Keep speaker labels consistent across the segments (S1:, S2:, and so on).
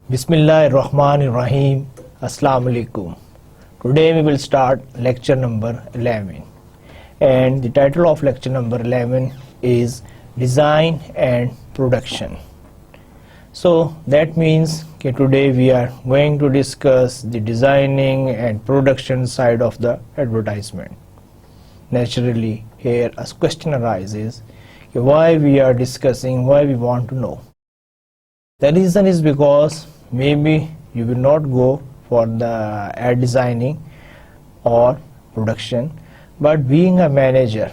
S1: Bismillahirrahmanirrahim. Assalamu alaikum. Today we will start lecture number 11, and the title of lecture number 11 is Design and Production. So that means that today we are going to discuss the designing and production side of the advertisement. Naturally, here a question arises, why we are discussing, why we want to know. The reason is because maybe you will not go for the ad designing or production, but being a manager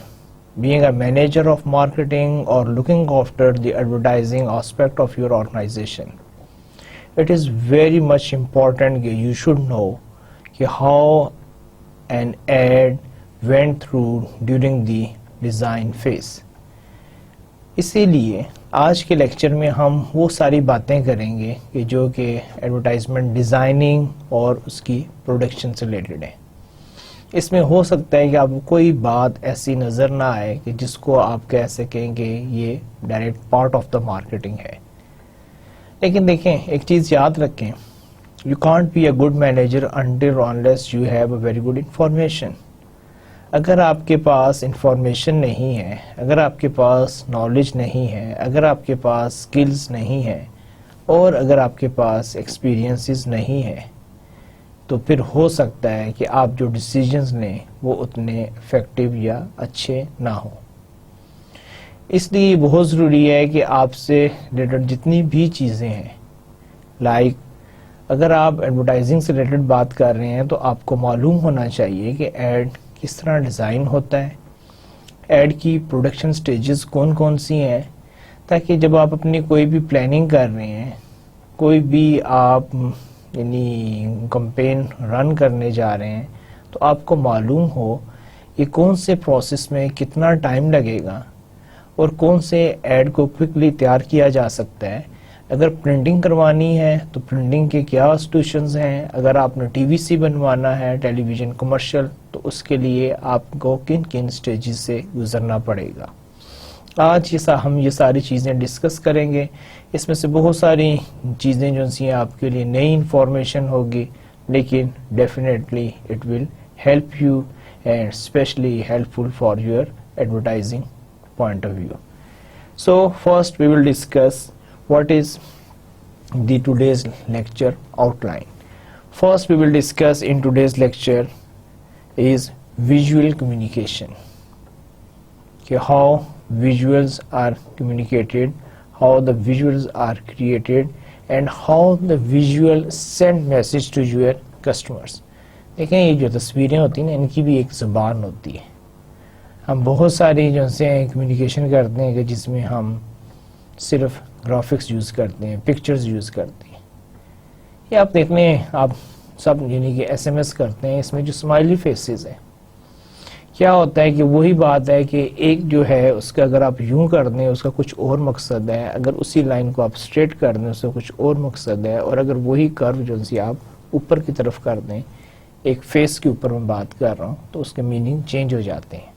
S1: of marketing or looking after the advertising aspect of your organization, it is very much important that you should know how an ad went through during the design phase. اسی لیے آج کے lecture میں ہم وہ ساری باتیں کریں گے کہ جو کہ ایڈورٹائزمنٹ ڈیزائننگ اور اس کی پروڈکشن سے ریلیٹڈ ہے. اس میں ہو سکتا ہے کہ آپ کو کوئی بات ایسی نظر نہ آئے کہ جس کو آپ کہہ سکیں کہ یہ direct part of the marketing ہے. لیکن دیکھیں ایک چیز یاد رکھیں, you can't be a good manager until unless you have a very good information. اگر آپ کے پاس انفارمیشن نہیں ہے, اگر آپ کے پاس نالج نہیں ہے, اگر آپ کے پاس سکلز نہیں ہیں, اور اگر آپ کے پاس ایکسپیرینسز نہیں ہے, تو پھر ہو سکتا ہے کہ آپ جو ڈیسیجنز لیں وہ اتنے افیکٹو یا اچھے نہ ہوں. اس لیے بہت ضروری ہے کہ آپ سے ریلیٹڈ جتنی بھی چیزیں ہیں, لائک اگر آپ ایڈورٹائزنگ سے ریلیٹڈ بات کر رہے ہیں تو آپ کو معلوم ہونا چاہیے کہ ایڈ کس طرح ڈیزائن ہوتا ہے, ایڈ کی پروڈکشن سٹیجز کون کون سی ہیں, تاکہ جب آپ اپنی کوئی بھی پلاننگ کر رہے ہیں, کوئی بھی آپ یعنی کمپین رن کرنے جا رہے ہیں, تو آپ کو معلوم ہو یہ کون سے پروسیس میں کتنا ٹائم لگے گا اور کون سے ایڈ کو کوئکلی تیار کیا جا سکتا ہے. اگر پرنٹنگ کروانی ہے تو پرنٹنگ کے کیا انسٹیٹیوشنز ہیں, اگر آپ نے ٹی وی سی بنوانا ہے, ٹیلی ویژن کمرشل, تو اس کے لیے آپ کو کن کن سٹیجز سے گزرنا پڑے گا. آج ہم یہ ساری چیزیں ڈسکس کریں گے. اس میں سے بہت ساری چیزیں جو سی آپ کے لیے نئی انفارمیشن ہوگی, لیکن definitely it will help you and especially helpful for your advertising point of view. So first we will discuss what is the today's lecture outline. First we will discuss in today's lecture is visual communication. Okay, how visuals are communicated, how the visuals are created, and how the visual send message to your customers. دیکھیں یہ جو تصویریں ہوتی ہیں ان کی بھی ایک زبان ہوتی ہے. ہم بہت ساری جو سے کمیونیکیشن کرتے ہیں کہ جس میں ہم صرف گرافکس یوز کرتے ہیں, پکچرز یوز کرتے ہیں. یہ آپ دیکھ لیں, آپ سب یعنی کہ ایس ایم ایس کرتے ہیں, اس میں جو اسمائلی فیسز ہیں, کیا ہوتا ہے کہ وہی بات ہے کہ ایک جو ہے اس کا اگر آپ یوں کر دیں اس کا کچھ اور مقصد ہے, اگر اسی لائن کو آپ اسٹریٹ کر دیں اس کا کچھ اور مقصد ہے, اور اگر وہی کرو جو سی آپ اوپر کی طرف کر دیں, ایک فیس کے اوپر میں بات کر رہا ہوں, تو اس کے میننگ چینج ہو جاتے ہیں.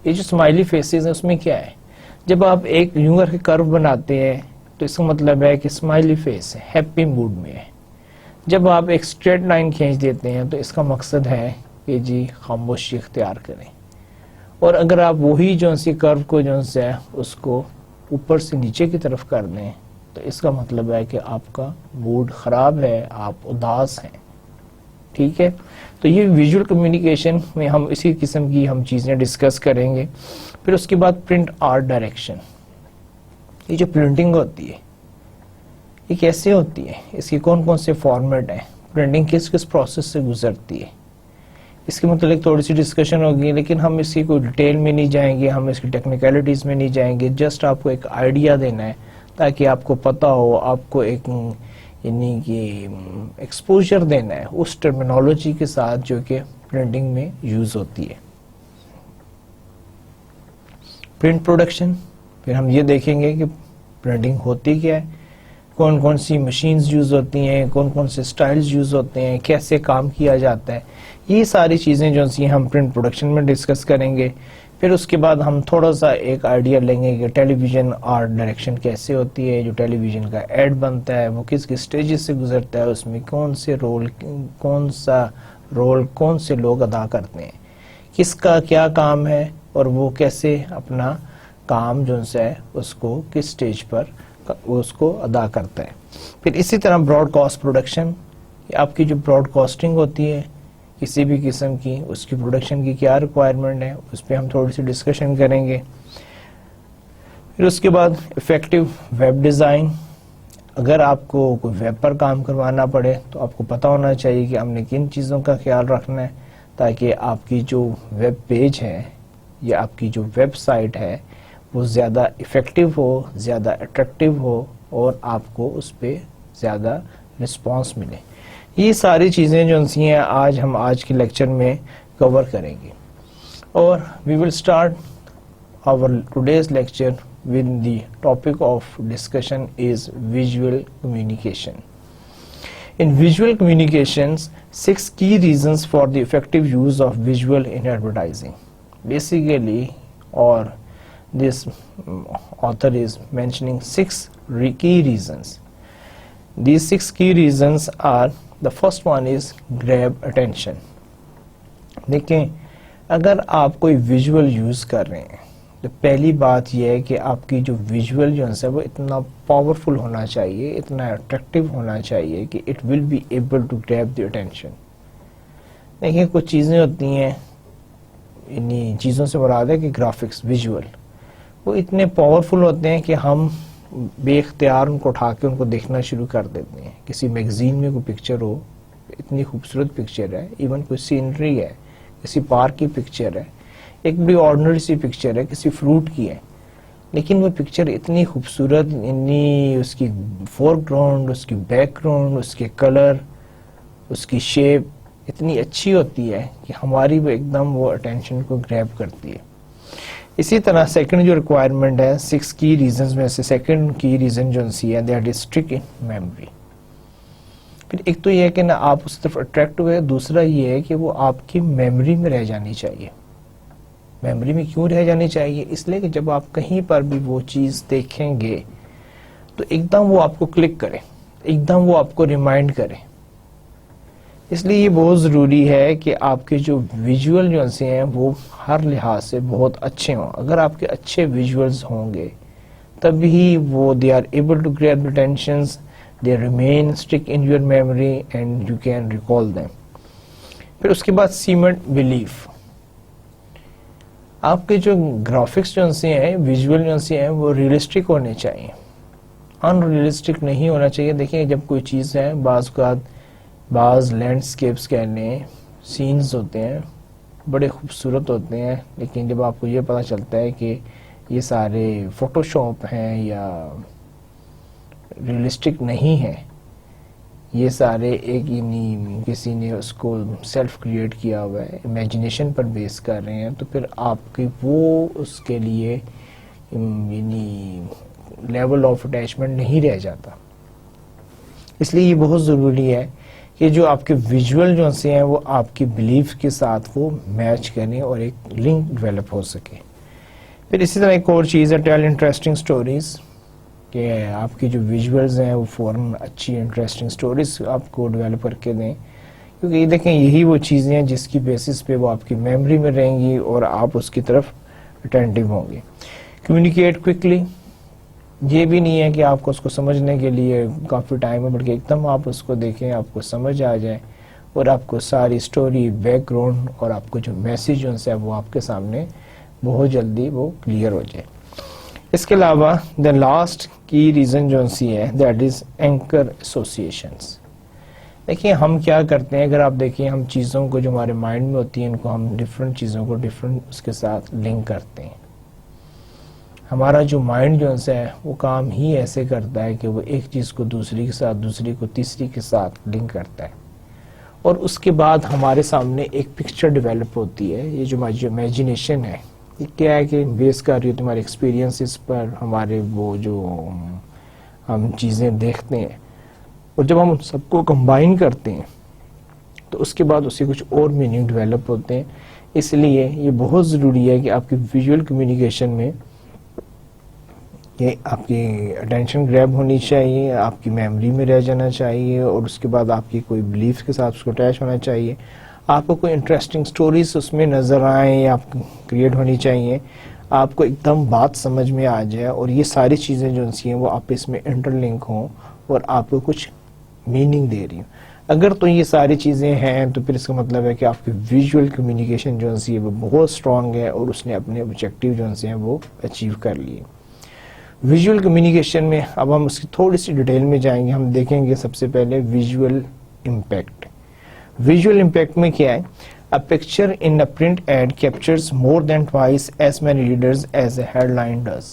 S1: یہ جو اسمائلی فیسز ہیں اس میں کیا ہے, جب آپ ایک یوں کر کے کرو بناتے ہیں تو اس کا مطلب ہے کہ اسمائلی فیس ہے, ہیپی موڈ میں ہے. جب آپ ایک اسٹریٹ لائن کھینچ دیتے ہیں تو اس کا مقصد ہے کہ جی خاموشی اختیار کریں. اور اگر آپ وہی جو سی کرو کو جو ہے اس کو اوپر سے نیچے کی طرف کر دیں تو اس کا مطلب ہے کہ آپ کا موڈ خراب ہے, آپ اداس ہیں. ٹھیک ہے, تو یہ ویژول کمیونیکیشن میں ہم اسی قسم کی ہم چیزیں ڈسکس کریں گے. پھر اس کے بعد پرنٹ آرٹ ڈائریکشن. یہ جو پرنٹنگ ہوتی ہے یہ کیسے ہوتی ہے, اس کی کون کون سے فارمیٹ ہیں, پرنٹنگ کس کس پروسیس سے گزرتی ہے, اس کے متعلق تھوڑی سی ڈسکشن ہوگی. لیکن ہم اس کی کوئی ڈیٹیل میں نہیں جائیں گے, ہم اس کی ٹیکنیکلٹیز میں نہیں جائیں گے. جسٹ آپ کو ایک آئیڈیا دینا ہے تاکہ آپ کو پتہ ہو, آپ کو ایک یعنی کہ ایکسپوجر دینا ہے اس ٹرمینالوجی کے ساتھ جو کہ پرنٹنگ میں یوز ہوتی ہے. پرنٹ پروڈکشن, پھر ہم یہ دیکھیں گے کہ پرنٹنگ ہوتی کیا ہے, کون کون سی مشینز یوز ہوتی ہیں, کون کون سے سٹائلز یوز ہوتے ہیں, کیسے کام کیا جاتا ہے. یہ ساری چیزیں جو سی ہم پرنٹ پروڈکشن میں ڈسکس کریں گے. پھر اس کے بعد ہم تھوڑا سا ایک آئیڈیا لیں گے کہ ٹیلی ویژن آرٹ ڈائریکشن کیسے ہوتی ہے، جو ٹیلی ویژن کا ایڈ بنتا ہے وہ کس کس سٹیجز سے گزرتا ہے، اس میں کون سا رول کون سے لوگ ادا کرتے ہیں، کس کا کیا کام ہے، اور وہ کیسے اپنا کام جو ہے اس کو کس سٹیج پر اس کو ادا کرتا ہے۔ پھر اسی طرح براڈ کاسٹ پروڈکشن، آپ کی جو براڈ کاسٹنگ ہوتی ہے کسی بھی قسم کی، اس کی پروڈکشن کی کیا ریکوائرمنٹ ہے، اس پہ ہم تھوڑی سی ڈسکشن کریں گے۔ پھر اس کے بعد افیکٹو ویب ڈیزائن، اگر آپ کو کوئی ویب پر کام کروانا پڑے تو آپ کو پتہ ہونا چاہیے کہ ہم نے کن چیزوں کا خیال رکھنا ہے تاکہ آپ کی جو ویب پیج ہے یا آپ کی جو ویب سائٹ ہے وہ زیادہ افیکٹو ہو، زیادہ اٹریکٹیو ہو، اور آپ کو اس پہ زیادہ رسپانس ملے۔ یہ ساری چیزیں جو ہیں آج کے لیکچر میں کور کریں گے، اور we will start our today's lecture with the topic of discussion is visual communication. In visual communications, 6 key reasons for the effective use of visual in advertising. Basically, or this author is mentioning 6 key reasons. These 6 key reasons are, the first one is grab attention. دیکھیں اگر آپ کوئی visual use کر رہے ہیں تو پہلی بات یہ ہے کہ آپ کی جو ویژول جو ہے وہ اتنا پاورفل ہونا چاہیے، اتنا اٹریکٹیو ہونا چاہیے کہ it will be able to grab the attention. دیکھیں کچھ چیزیں ہوتی ہیں، انہی چیزوں سے مراد ہے کہ گرافکس ویژول وہ اتنے پاورفل ہوتے ہیں کہ ہم بے اختیار ان کو اٹھا کے ان کو دیکھنا شروع کر دیتے ہیں۔ کسی میگزین میں کوئی پکچر ہو، اتنی خوبصورت پکچر ہے، ایون کوئی سینری ہے، کسی پارک کی پکچر ہے، ایک بڑی آرڈنری سی پکچر ہے، کسی فروٹ کی ہے، لیکن وہ پکچر اتنی خوبصورت، اس کی فور گراؤنڈ، اس کی بیک گراؤنڈ، اس کے کلر، اس کی شیپ اتنی اچھی ہوتی ہے کہ ہماری وہ ایک دم وہ اٹینشن کو گریب کرتی ہے۔ اسی طرح سیکنڈ جو ریکوائرمنٹ ہے 6 کی ریزنز میں سے سیکنڈ کی ریزن جو سی ہے that is stuck in memory. پھر ایک تو یہ ہے کہ نا آپ اس طرف اٹریکٹ ہوئے، دوسرا یہ ہے کہ وہ آپ کی میموری میں رہ جانی چاہیے۔ میموری میں کیوں رہ جانی چاہیے؟ اس لیے کہ جب آپ کہیں پر بھی وہ چیز دیکھیں گے تو ایک دم وہ آپ کو کلک کرے، ایک دم وہ آپ کو ریمائنڈ کرے۔ اس لیے یہ بہت ضروری ہے کہ آپ کے جو ویژول جو ہیں وہ ہر لحاظ سے بہت اچھے ہوں۔ اگر آپ کے اچھے ویژولز ہوں گے تبھی وہ they are able to grab attentions, they remain stick in your memory and you can recall them. پھر اس کے بعد cement belief، آپ کے جو گرافکس جو ہیں ویژول جو ہیں وہ ریئلسٹک ہونے چاہیے، ان ریئلسٹک نہیں ہونا چاہیے۔ دیکھیں جب کوئی چیز ہے، بعض لینڈسکیپس کہہ لیں، سینز ہوتے ہیں بڑے خوبصورت ہوتے ہیں، لیکن جب آپ کو یہ پتہ چلتا ہے کہ یہ سارے فوٹو شاپ ہیں یا ریئلسٹک نہیں ہے، یہ سارے ایک کسی نے اس کو سیلف کریٹ کیا ہوا ہے، امیجنیشن پر بیس کر رہے ہیں، تو پھر آپ کی وہ اس کے لیے لیول آف اٹیچمنٹ نہیں رہ جاتا۔ اس لیے یہ بہت ضروری ہے کہ جو آپ کے ویژول جو ہیں وہ آپ کی بلیف کے ساتھ وہ میچ کریں اور ایک لنک ڈیولپ ہو سکے۔ پھر اسی طرح ایک اور چیز ہے ٹیل انٹرسٹنگ سٹوریز، کہ آپ کی جو ویژولز ہیں وہ فوراً اچھی انٹرسٹنگ سٹوریز آپ کو ڈیولپ کر کے دیں، کیونکہ یہ دیکھیں یہی وہ چیزیں ہیں جس کی بیسس پہ وہ آپ کی میموری میں رہیں گی اور آپ اس کی طرف اٹینٹیو ہوں گے۔ کمیونیکیٹ کوئکلی، یہ بھی نہیں ہے کہ آپ کو اس کو سمجھنے کے لیے کافی ٹائم ہے، بلکہ ایک دم آپ اس کو دیکھیں، آپ کو سمجھ آ جائے اور آپ کو ساری سٹوری، بیک گراؤنڈ اور آپ کو جو میسیج ہے وہ آپ کے سامنے بہت جلدی وہ کلیئر ہو جائے۔ اس کے علاوہ دا لاسٹ کی ریزن جو سی ہے دیٹ از اینکر ایسوسیشنس۔ دیکھیں ہم کیا کرتے ہیں، اگر آپ دیکھیں ہم چیزوں کو جو ہمارے مائنڈ میں ہوتی ہیں ان کو ہم ڈفرینٹ چیزوں کو ڈفرینٹ اس کے ساتھ لنک کرتے ہیں۔ ہمارا جو مائنڈ جو ہے وہ کام ہی ایسے کرتا ہے کہ وہ ایک چیز کو دوسری کے ساتھ، دوسری کو تیسری کے ساتھ لنک کرتا ہے، اور اس کے بعد ہمارے سامنے ایک پکچر ڈیولپ ہوتی ہے۔ یہ جو امیجنیشن ہے یہ کیا ہے کہ بیس کر رہی ہے تمہارے ایکسپیرینسز پر، ہمارے وہ جو ہم چیزیں دیکھتے ہیں، اور جب ہم سب کو کمبائن کرتے ہیں تو اس کے بعد اسے کچھ اور میننگ ڈیولپ ہوتے ہیں. اس لیے یہ بہت ضروری ہے کہ آپ کی ویژول کمیونیکیشن میں یہ آپ کی اٹینشن گریب ہونی چاہیے, آپ کی میموری میں رہ جانا چاہیے, اور اس کے بعد آپ کی کوئی بلیف کے ساتھ اس کو اٹیچ ہونا چاہیے. آپ کو کوئی انٹرسٹنگ سٹوریز اس میں نظر آئیں یا آپ کریٹ ہونی چاہیے, آپ کو ایک دم بات سمجھ میں آ جائے, اور یہ ساری چیزیں جو ہیں وہ آپس میں انٹر لنک ہوں اور آپ کو کچھ میننگ دے رہی ہوں. اگر تو یہ ساری چیزیں ہیں تو پھر اس کا مطلب ہے کہ آپ کی ویژول کمیونیکیشن جو ہے وہ بہت اسٹرانگ ہے, اور اس نے اپنے آبجیکٹیو جو ہیں وہ اچیو کر لیے. ویژول کمیونیکیشن میں اب ہم اس کی تھوڑی سی ڈیٹیل میں جائیں گے. ہم دیکھیں گے سب سے پہلے ویژول امپیکٹ. ویژول امپیکٹ میں کیا ہے؟ A picture in a print ad captures more than twice as many readers as a headline does.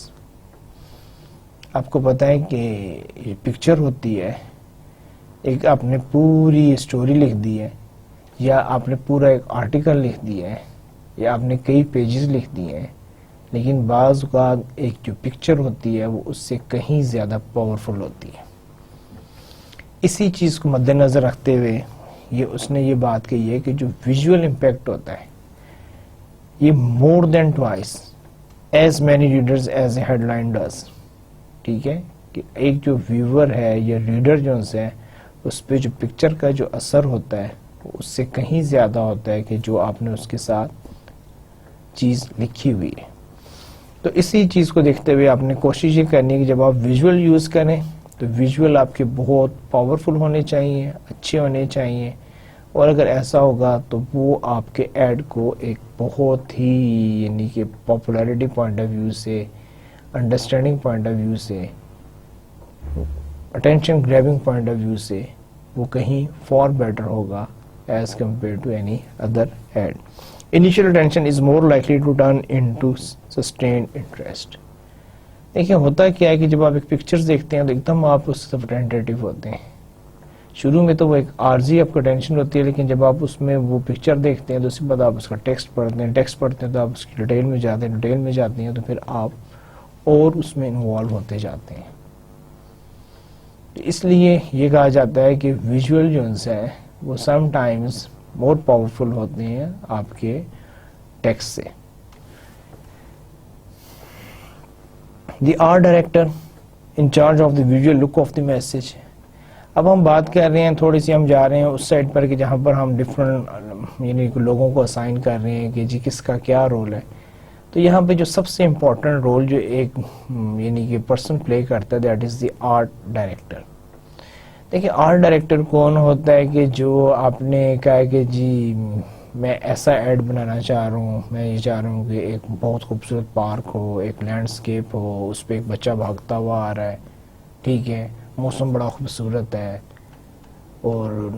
S1: آپ کو پتا ہے کہ یہ پکچر ہوتی ہے, ایک آپ نے پوری اسٹوری لکھ دی ہے, یا آپ نے پورا ایک آرٹیکل لکھ دیا ہے, یا آپ نے کئی پیجز لکھ دیے ہیں, لیکن بعض اوقات ایک جو پکچر ہوتی ہے وہ اس سے کہیں زیادہ پاورفل ہوتی ہے. اسی چیز کو مد نظر رکھتے ہوئے اس نے یہ بات کہی ہے کہ جو ویژول امپیکٹ ہوتا ہے یہ more than twice as many readers as a headline does. ٹھیک ہے, کہ ایک جو ویور ہے یا ریڈر جو ہے اس پہ جو پکچر کا جو اثر ہوتا ہے وہ اس سے کہیں زیادہ ہوتا ہے کہ جو آپ نے اس کے ساتھ چیز لکھی ہوئی ہے. تو اسی چیز کو دیکھتے ہوئے آپ نے کوشش یہ کرنی ہے کہ جب آپ ویژول یوز کریں تو ویژول آپ کے بہت پاورفل ہونے چاہیے, اچھے ہونے چاہیے, اور اگر ایسا ہوگا تو وہ آپ کے ایڈ کو ایک بہت ہی یعنی کہ پاپولیرٹی پوائنٹ آف ویو سے, انڈرسٹینڈنگ پوائنٹ آف ویو سے, attention grabbing point of view سے وہ کہیں فار بیٹر ہوگا as compare to any other ad. Initial attention is more likely to turn into sustained interest. دیکھیں ہوتا کیا ہے کہ جب آپ ایک پکچر دیکھتے ہیں تو ایک دم آپ اس سے اٹینٹیو ہوتے ہیں. شروع میں تو وہ ایک عارضی آپ کو ٹینشن ہوتی ہے, لیکن جب آپ اس میں وہ پکچر دیکھتے ہیں تو اس کے بعد آپ اس کا ٹیکسٹ پڑھتے ہیں, تو آپ اس کی ڈیٹیل میں جاتے ہیں, تو پھر آپ اور اس میں انوالو ہوتے جاتے ہیں. اس لیے یہ کہا جاتا ہے کہ ویژول جو ہے وہ سم ٹائمز مور پاورفل ہوتے ہیں آپ کے ٹیکسٹ سے. The art director in charge of the visual look of the message. اب ہم بات کر رہے ہیں, تھوڑی سی ہم جا رہے ہیں اس سائڈ پر کہ جہاں پر ہم ڈفرنٹ یعنی لوگوں کو اسائن کر رہے ہیں کہ جی کس کا کیا رول ہے. تو یہاں پہ جو سب سے امپورٹنٹ رول جو ایک یعنی کہ پرسن پلے کرتا ہے that is the art director. دیکھیں آرٹ ڈائریکٹر کون ہوتا ہے کہ جو آپ نے کہا کہ جی میں ایسا ایڈ بنانا چاہ رہا ہوں, میں یہ چاہ رہا ہوں کہ ایک بہت خوبصورت پارک ہو, ایک لینڈسکیپ ہو, اس پہ ایک بچہ بھاگتا ہوا آ رہا ہے, ٹھیک ہے, موسم بڑا خوبصورت ہے, اور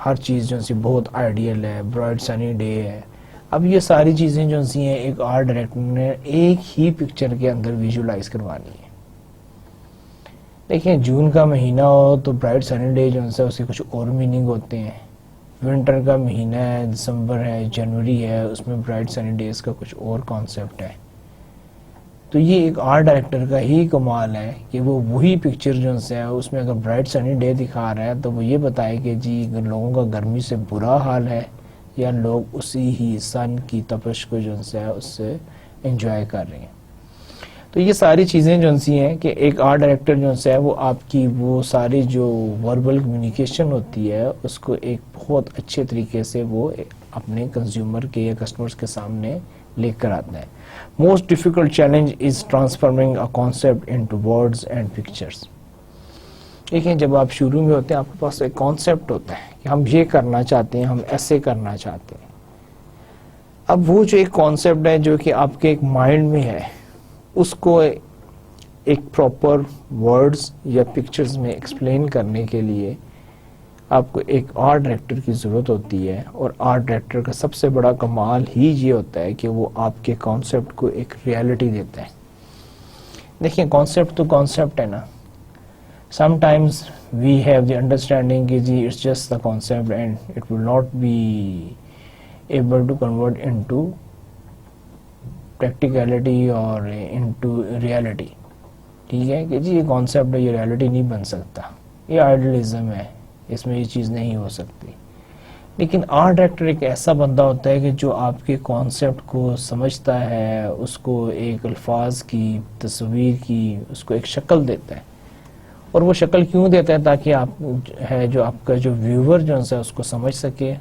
S1: ہر چیز جو سی بہت آئیڈیل ہے, برائٹ سنی ڈے ہے. اب یہ ساری چیزیں جو سی ہیں ایک آرٹ ڈائریکٹر نے ایک ہی پکچر کے اندر ویژولائز کروانی ہے. دیکھیں جون کا مہینہ ہو تو برائٹ سنی ڈے جو ہے اس کے کچھ اور میننگ ہوتے ہیں. ونٹر کا مہینہ ہے, دسمبر ہے, جنوری ہے, اس میں برائٹ سنی ڈیز کا کچھ اور کانسیپٹ ہے. تو یہ ایک آرٹ ڈائریکٹر کا ہی کمال ہے کہ وہ وہی پکچر جو ہے اس میں اگر برائٹ سنی ڈے دکھا رہا ہے تو وہ یہ بتائے کہ جی لوگوں کا گرمی سے برا حال ہے یا لوگ اسی ہی سن کی تپش کو جو ہے اس سے انجوائے کر رہے ہیں. تو یہ ساری چیزیں جو ہیں کہ ایک آرٹ ڈائریکٹر جو ہے وہ آپ کی وہ ساری جو وربل کمیونیکیشن ہوتی ہے اس کو ایک بہت اچھے طریقے سے وہ اپنے کنزیومر کے یا کسٹمرز کے سامنے لے کر آتا ہے. Most difficult challenge is transforming a concept into words and pictures. دیکھیں جب آپ شروع میں ہوتے ہیں آپ کے پاس ایک کانسیپٹ ہوتا ہے کہ ہم یہ کرنا چاہتے ہیں, ہم ایسے کرنا چاہتے ہیں. اب وہ جو ایک کانسیپٹ ہے جو کہ آپ کے ایک مائنڈ میں ہے اس کو ایک پراپر ورڈز یا پکچرز میں ایکسپلین کرنے کے لیے آپ کو ایک آرٹ ڈائریکٹر کی ضرورت ہوتی ہے. اور آرٹ ڈائریکٹر کا سب سے بڑا کمال ہی یہ ہوتا ہے کہ وہ آپ کے کانسیپٹ کو ایک ریالٹی دیتا ہے. دیکھیں کانسیپٹ تو کانسیپٹ ہے نا, sometimes we have the understanding کہ جی it's just the concept and it will not be able to convert into practicality اور انٹو ریالٹی. ٹھیک ہے کہ جی یہ کانسیپٹ ہے, یہ ریالٹی نہیں بن سکتا, یہ آئیڈیلزم ہے, اس میں یہ چیز نہیں ہو سکتی. لیکن آرٹ ڈائریکٹر ایک ایسا بندہ ہوتا ہے کہ جو آپ کے کانسیپٹ کو سمجھتا ہے، اس کو ایک الفاظ کی، تصویر کی، اس کو ایک شکل دیتا ہے. اور وہ شکل کیوں دیتا ہے؟ تاکہ آپ جو آپ کا جو ویور جو ہے اس کو سمجھ سکے،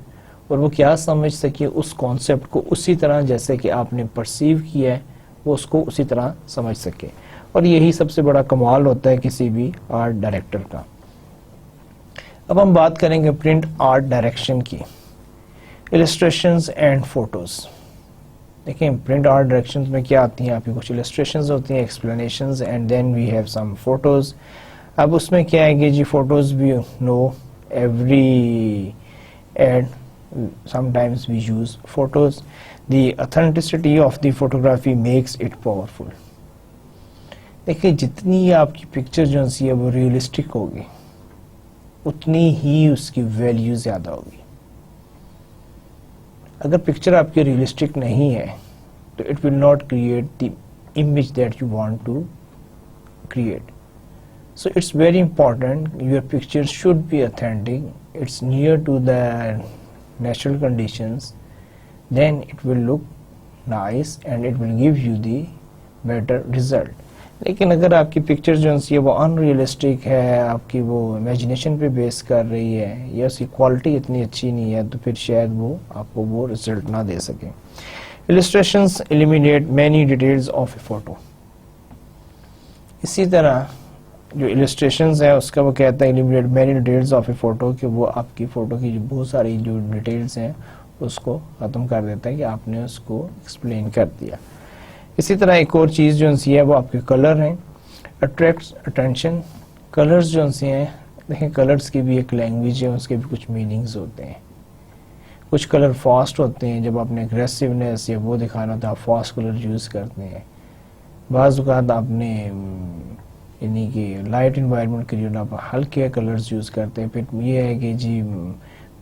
S1: اور وہ کیا سمجھ سکے، اس کانسیپٹ کو اسی طرح جیسے کہ آپ نے پرسیو کیا ہے وہ اس کو اسی طرح سمجھ سکے. اور یہی سب سے بڑا کمال ہوتا ہے کسی بھی آرٹ ڈائریکٹر کا. اب ہم بات کریں گے پرنٹ آرٹ ڈائریکشن کی، السٹریشنز اینڈ فوٹوز. دیکھیں پرنٹ آرٹ ڈائریکشن میں کیا آتی ہیں، آپ کی کچھ السٹریشنز ہوتی ہیں، explanations, and then we have some photos. اب اس میں کیا ہے کہ جی فوٹوز بھی now every and sometimes we use photos. The authenticity of the photography makes it powerful. دیکھیں جتنی آپ کی پکچر جو ہے وہ ریئلسٹک ہوگی اتنی ہی اس کی ویلیو زیادہ ہوگی. اگر پکچر آپ کی ریئلسٹک نہیں ہے تو it will not create the image that you want to create. So it's very important your picture should be authentic, it's near to the natural conditions, then it will look nice and it will give you the better result. لیکن اگر آپ کی picture جو ہے وہ ان realistic ہے، آپ کی وہ امیجنیشن پہ بیس کر رہی ہے، یا اس کی کوالٹی اتنی اچھی نہیں ہے، تو پھر شاید وہ آپ کو وہ رزلٹ نہ دے سکیں. illustrations eliminate many details of a photo. اسی طرح جو السٹریشنز ہے اس کا وہ کہتا ہے eliminate many details of a photo، کہ وہ آپ کی فوٹو کی جو بہت ساری جو ڈیٹیلز ہیں اس کو ختم کر دیتا ہے کہ آپ نے اس کو ایکسپلین کر دیا. اسی طرح ایک اور چیز جو ہے وہ آپ کے کلر ہیں، اٹریکٹس اٹینشن. کلرز جو ہیں دیکھیں کلرز کی بھی ایک لینگویج ہے، اس کے بھی کچھ میننگز ہوتے ہیں. کچھ کلر فاسٹ ہوتے ہیں، جب آپ نے اگریسونیس یا وہ دکھانا تو آپ فاسٹ کلر یوز کرتے ہیں. بعض اوقات آپ نے یعنی کہ لائٹ انوائرمنٹ کے لیے آپ ہلکے کلرز یوز کرتے ہیں. پھر یہ ہے کہ جی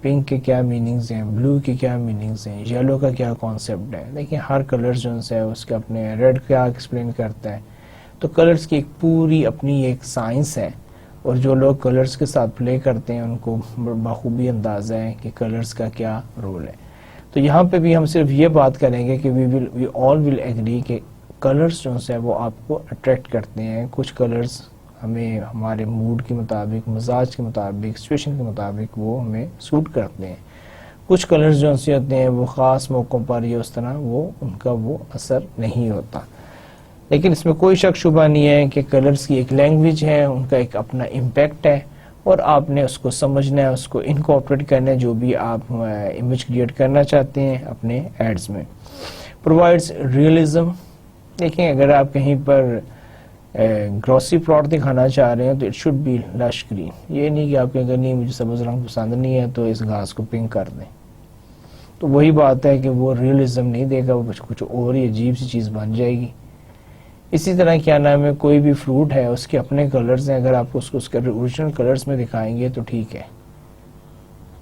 S1: پنک کے کیا میننگز ہیں، بلو کے کیا میننگز ہیں، یلو کا کیا کانسیپٹ ہے. دیکھیں ہر کلر جو ہے اس کے اپنے، ریڈ کیا ایکسپلین کرتا ہے. تو کلرز کی ایک پوری اپنی ایک سائنس ہے، اور جو لوگ کلرز کے ساتھ پلے کرتے ہیں ان کو بخوبی اندازہ ہے کہ کلرز کا کیا رول ہے. تو یہاں پہ بھی ہم صرف یہ بات کریں گے کہ وی آل ول ایگری کہ کلرز جو ہے وہ آپ کو اٹریکٹ کرتے ہیں. کچھ کلرز ہمیں ہمارے موڈ کے مطابق، مزاج کے مطابق، سچویشن کے مطابق وہ ہمیں سوٹ کرتے ہیں. کچھ کلرز جو ہوتے ہیں وہ خاص موقعوں پر یا اس طرح وہ ان کا وہ اثر نہیں ہوتا. لیکن اس میں کوئی شک شبہ نہیں ہے کہ کلرز کی ایک لینگویج ہے، ان کا ایک اپنا امپیکٹ ہے، اور آپ نے اس کو سمجھنا ہے، اس کو انکارپوریٹ کرنا ہے جو بھی آپ امیج کریٹ کرنا چاہتے ہیں اپنے ایڈز میں. Provides realism. دیکھیں اگر آپ کہیں پر گروسری پلاٹ دکھانا چاہ رہے ہیں تو اٹ شوڈ بی لش گرین. یہ نہیں کہ آپ کہیں گے نہیں مجھے سبز رنگ پسند نہیں ہے تو اس گھاس کو پنک کر دیں. تو وہی بات ہے کہ وہ ریئلزم نہیں دے گا، وہ کچھ اور ہی عجیب سی چیز بن جائے گی. اسی طرح کیا نام ہے، کوئی بھی فروٹ ہے اس کے اپنے کلرز ہیں، اگر آپ اس کو اس کے اوریجنل کلرز میں دکھائیں گے تو ٹھیک ہے.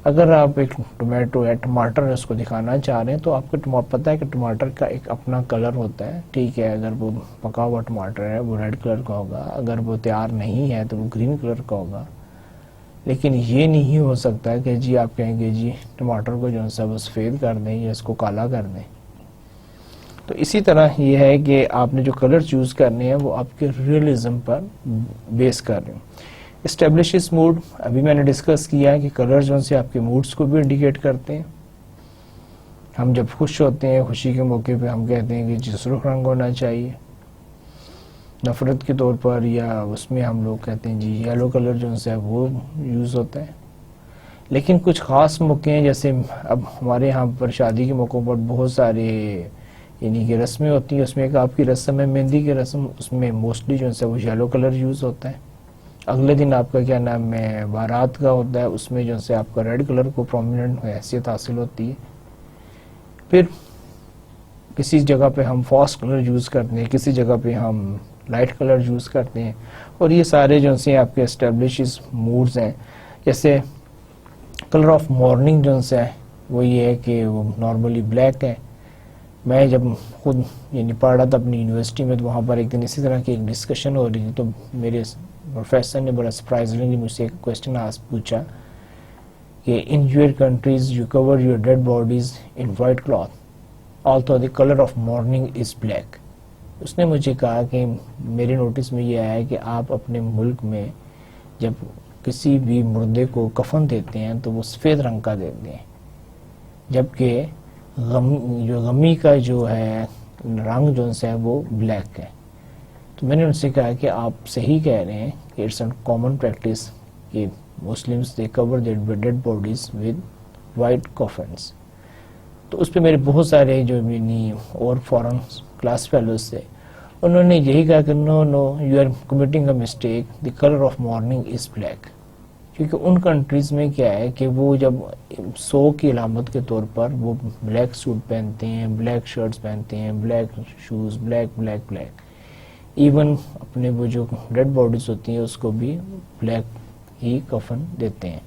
S1: اگر آپ ایک ٹومیٹو ہے، ٹماٹر اس کو دکھانا چاہ رہے ہیں تو آپ کو پتہ ہے کہ ٹماٹر کا ایک اپنا کلر ہوتا ہے، ٹھیک ہے. اگر وہ پکا ہوا ٹماٹر ہے وہ ریڈ کلر کا ہوگا، اگر وہ تیار نہیں ہے تو وہ گرین کلر کا ہوگا. لیکن یہ نہیں ہو سکتا کہ جی آپ کہیں گے جی ٹماٹر کو جو ہے وہ سفید کر دیں یا اس کو کالا کر دیں. تو اسی طرح یہ ہے کہ آپ نے جو کلر چوز کرنے ہیں وہ آپ کے ریئلزم پر بیس کر رہے ہیں. Establishes mood. ابھی میں نے ڈسکس کیا ہے کہ کلر جو سے آپ کے موڈز کو بھی انڈیکیٹ کرتے ہیں. ہم جب خوش ہوتے ہیں، خوشی کے موقع پہ ہم کہتے ہیں کہ جی سرخ رنگ ہونا چاہیے. نفرت کے طور پر یا اس میں ہم لوگ کہتے ہیں جی یلو کلر جو ہے وہ یوز ہوتا ہے. لیکن کچھ خاص موقع ہیں، جیسے اب ہمارے یہاں پر شادی کے موقعوں پر بہت سارے یعنی کہ رسمیں ہوتی ہیں. اس میں ایک آپ کی رسم ہے مہندی کی رسم، اس میں موسٹلی جو ہے وہ یلو کلر یوز ہوتا ہے. اگلے دن آپ کا کیا نام ہے بارات کا ہوتا ہے، اس میں جو ہے آپ کا ریڈ کلر کو پرومیننٹ حیثیت حاصل ہوتی ہے. پھر کسی جگہ پہ ہم فاسٹ کلر یوز کرتے ہیں، کسی جگہ پہ ہم لائٹ کلر یوز کرتے ہیں. اور یہ سارے جو ہیں آپ کے اسٹیبلشز موڈز ہیں. جیسے کلر آف مارننگ جو ہے وہ یہ ہے کہ وہ نارملی بلیک ہے. میں جب خود یعنی پڑھ رہا تھا اپنی یونیورسٹی میں تو وہاں پر ایک دن اسی طرح کی ایک ڈسکشن ہو رہی تھی، تو میرے پروفیسر نے بڑا سرپرائزنگلی مجھ سے ایک کویسچن پوچھا کہ in your countries you cover your dead bodies in white cloth although the color of mourning is black. اس نے مجھے کہا کہ میرے نوٹس میں یہ آیا ہے کہ آپ اپنے ملک میں جب کسی بھی مردے کو کفن دیتے ہیں تو وہ سفید رنگ کا دیتے ہیں، جبکہ جو غمی کا جو ہے رنگ جو ہے وہ بلیک ہے. تو میں نے ان سے کہا کہ آپ صحیح کہہ رہے ہیں کہ اٹس اے کامن پریکٹس کہ Muslims they cover their dead bodies with white coffins. تو اس پہ میرے بہت سارے جو اور فورن کلاس فیلوز تھے، انہوں نے یہی کہا کہ no you are committing a mistake, the colour of mourning is black. کیونکہ ان کنٹریز میں کیا ہے کہ وہ جب سو کی علامت کے طور پر وہ بلیک سوٹ پہنتے ہیں، بلیک شرٹس پہنتے ہیں، black shoes, black black black. Even اپنے وہ جو ڈیڈ باڈیز ہوتی ہیں اس کو بھی بلیک ہی کفن دیتے ہیں.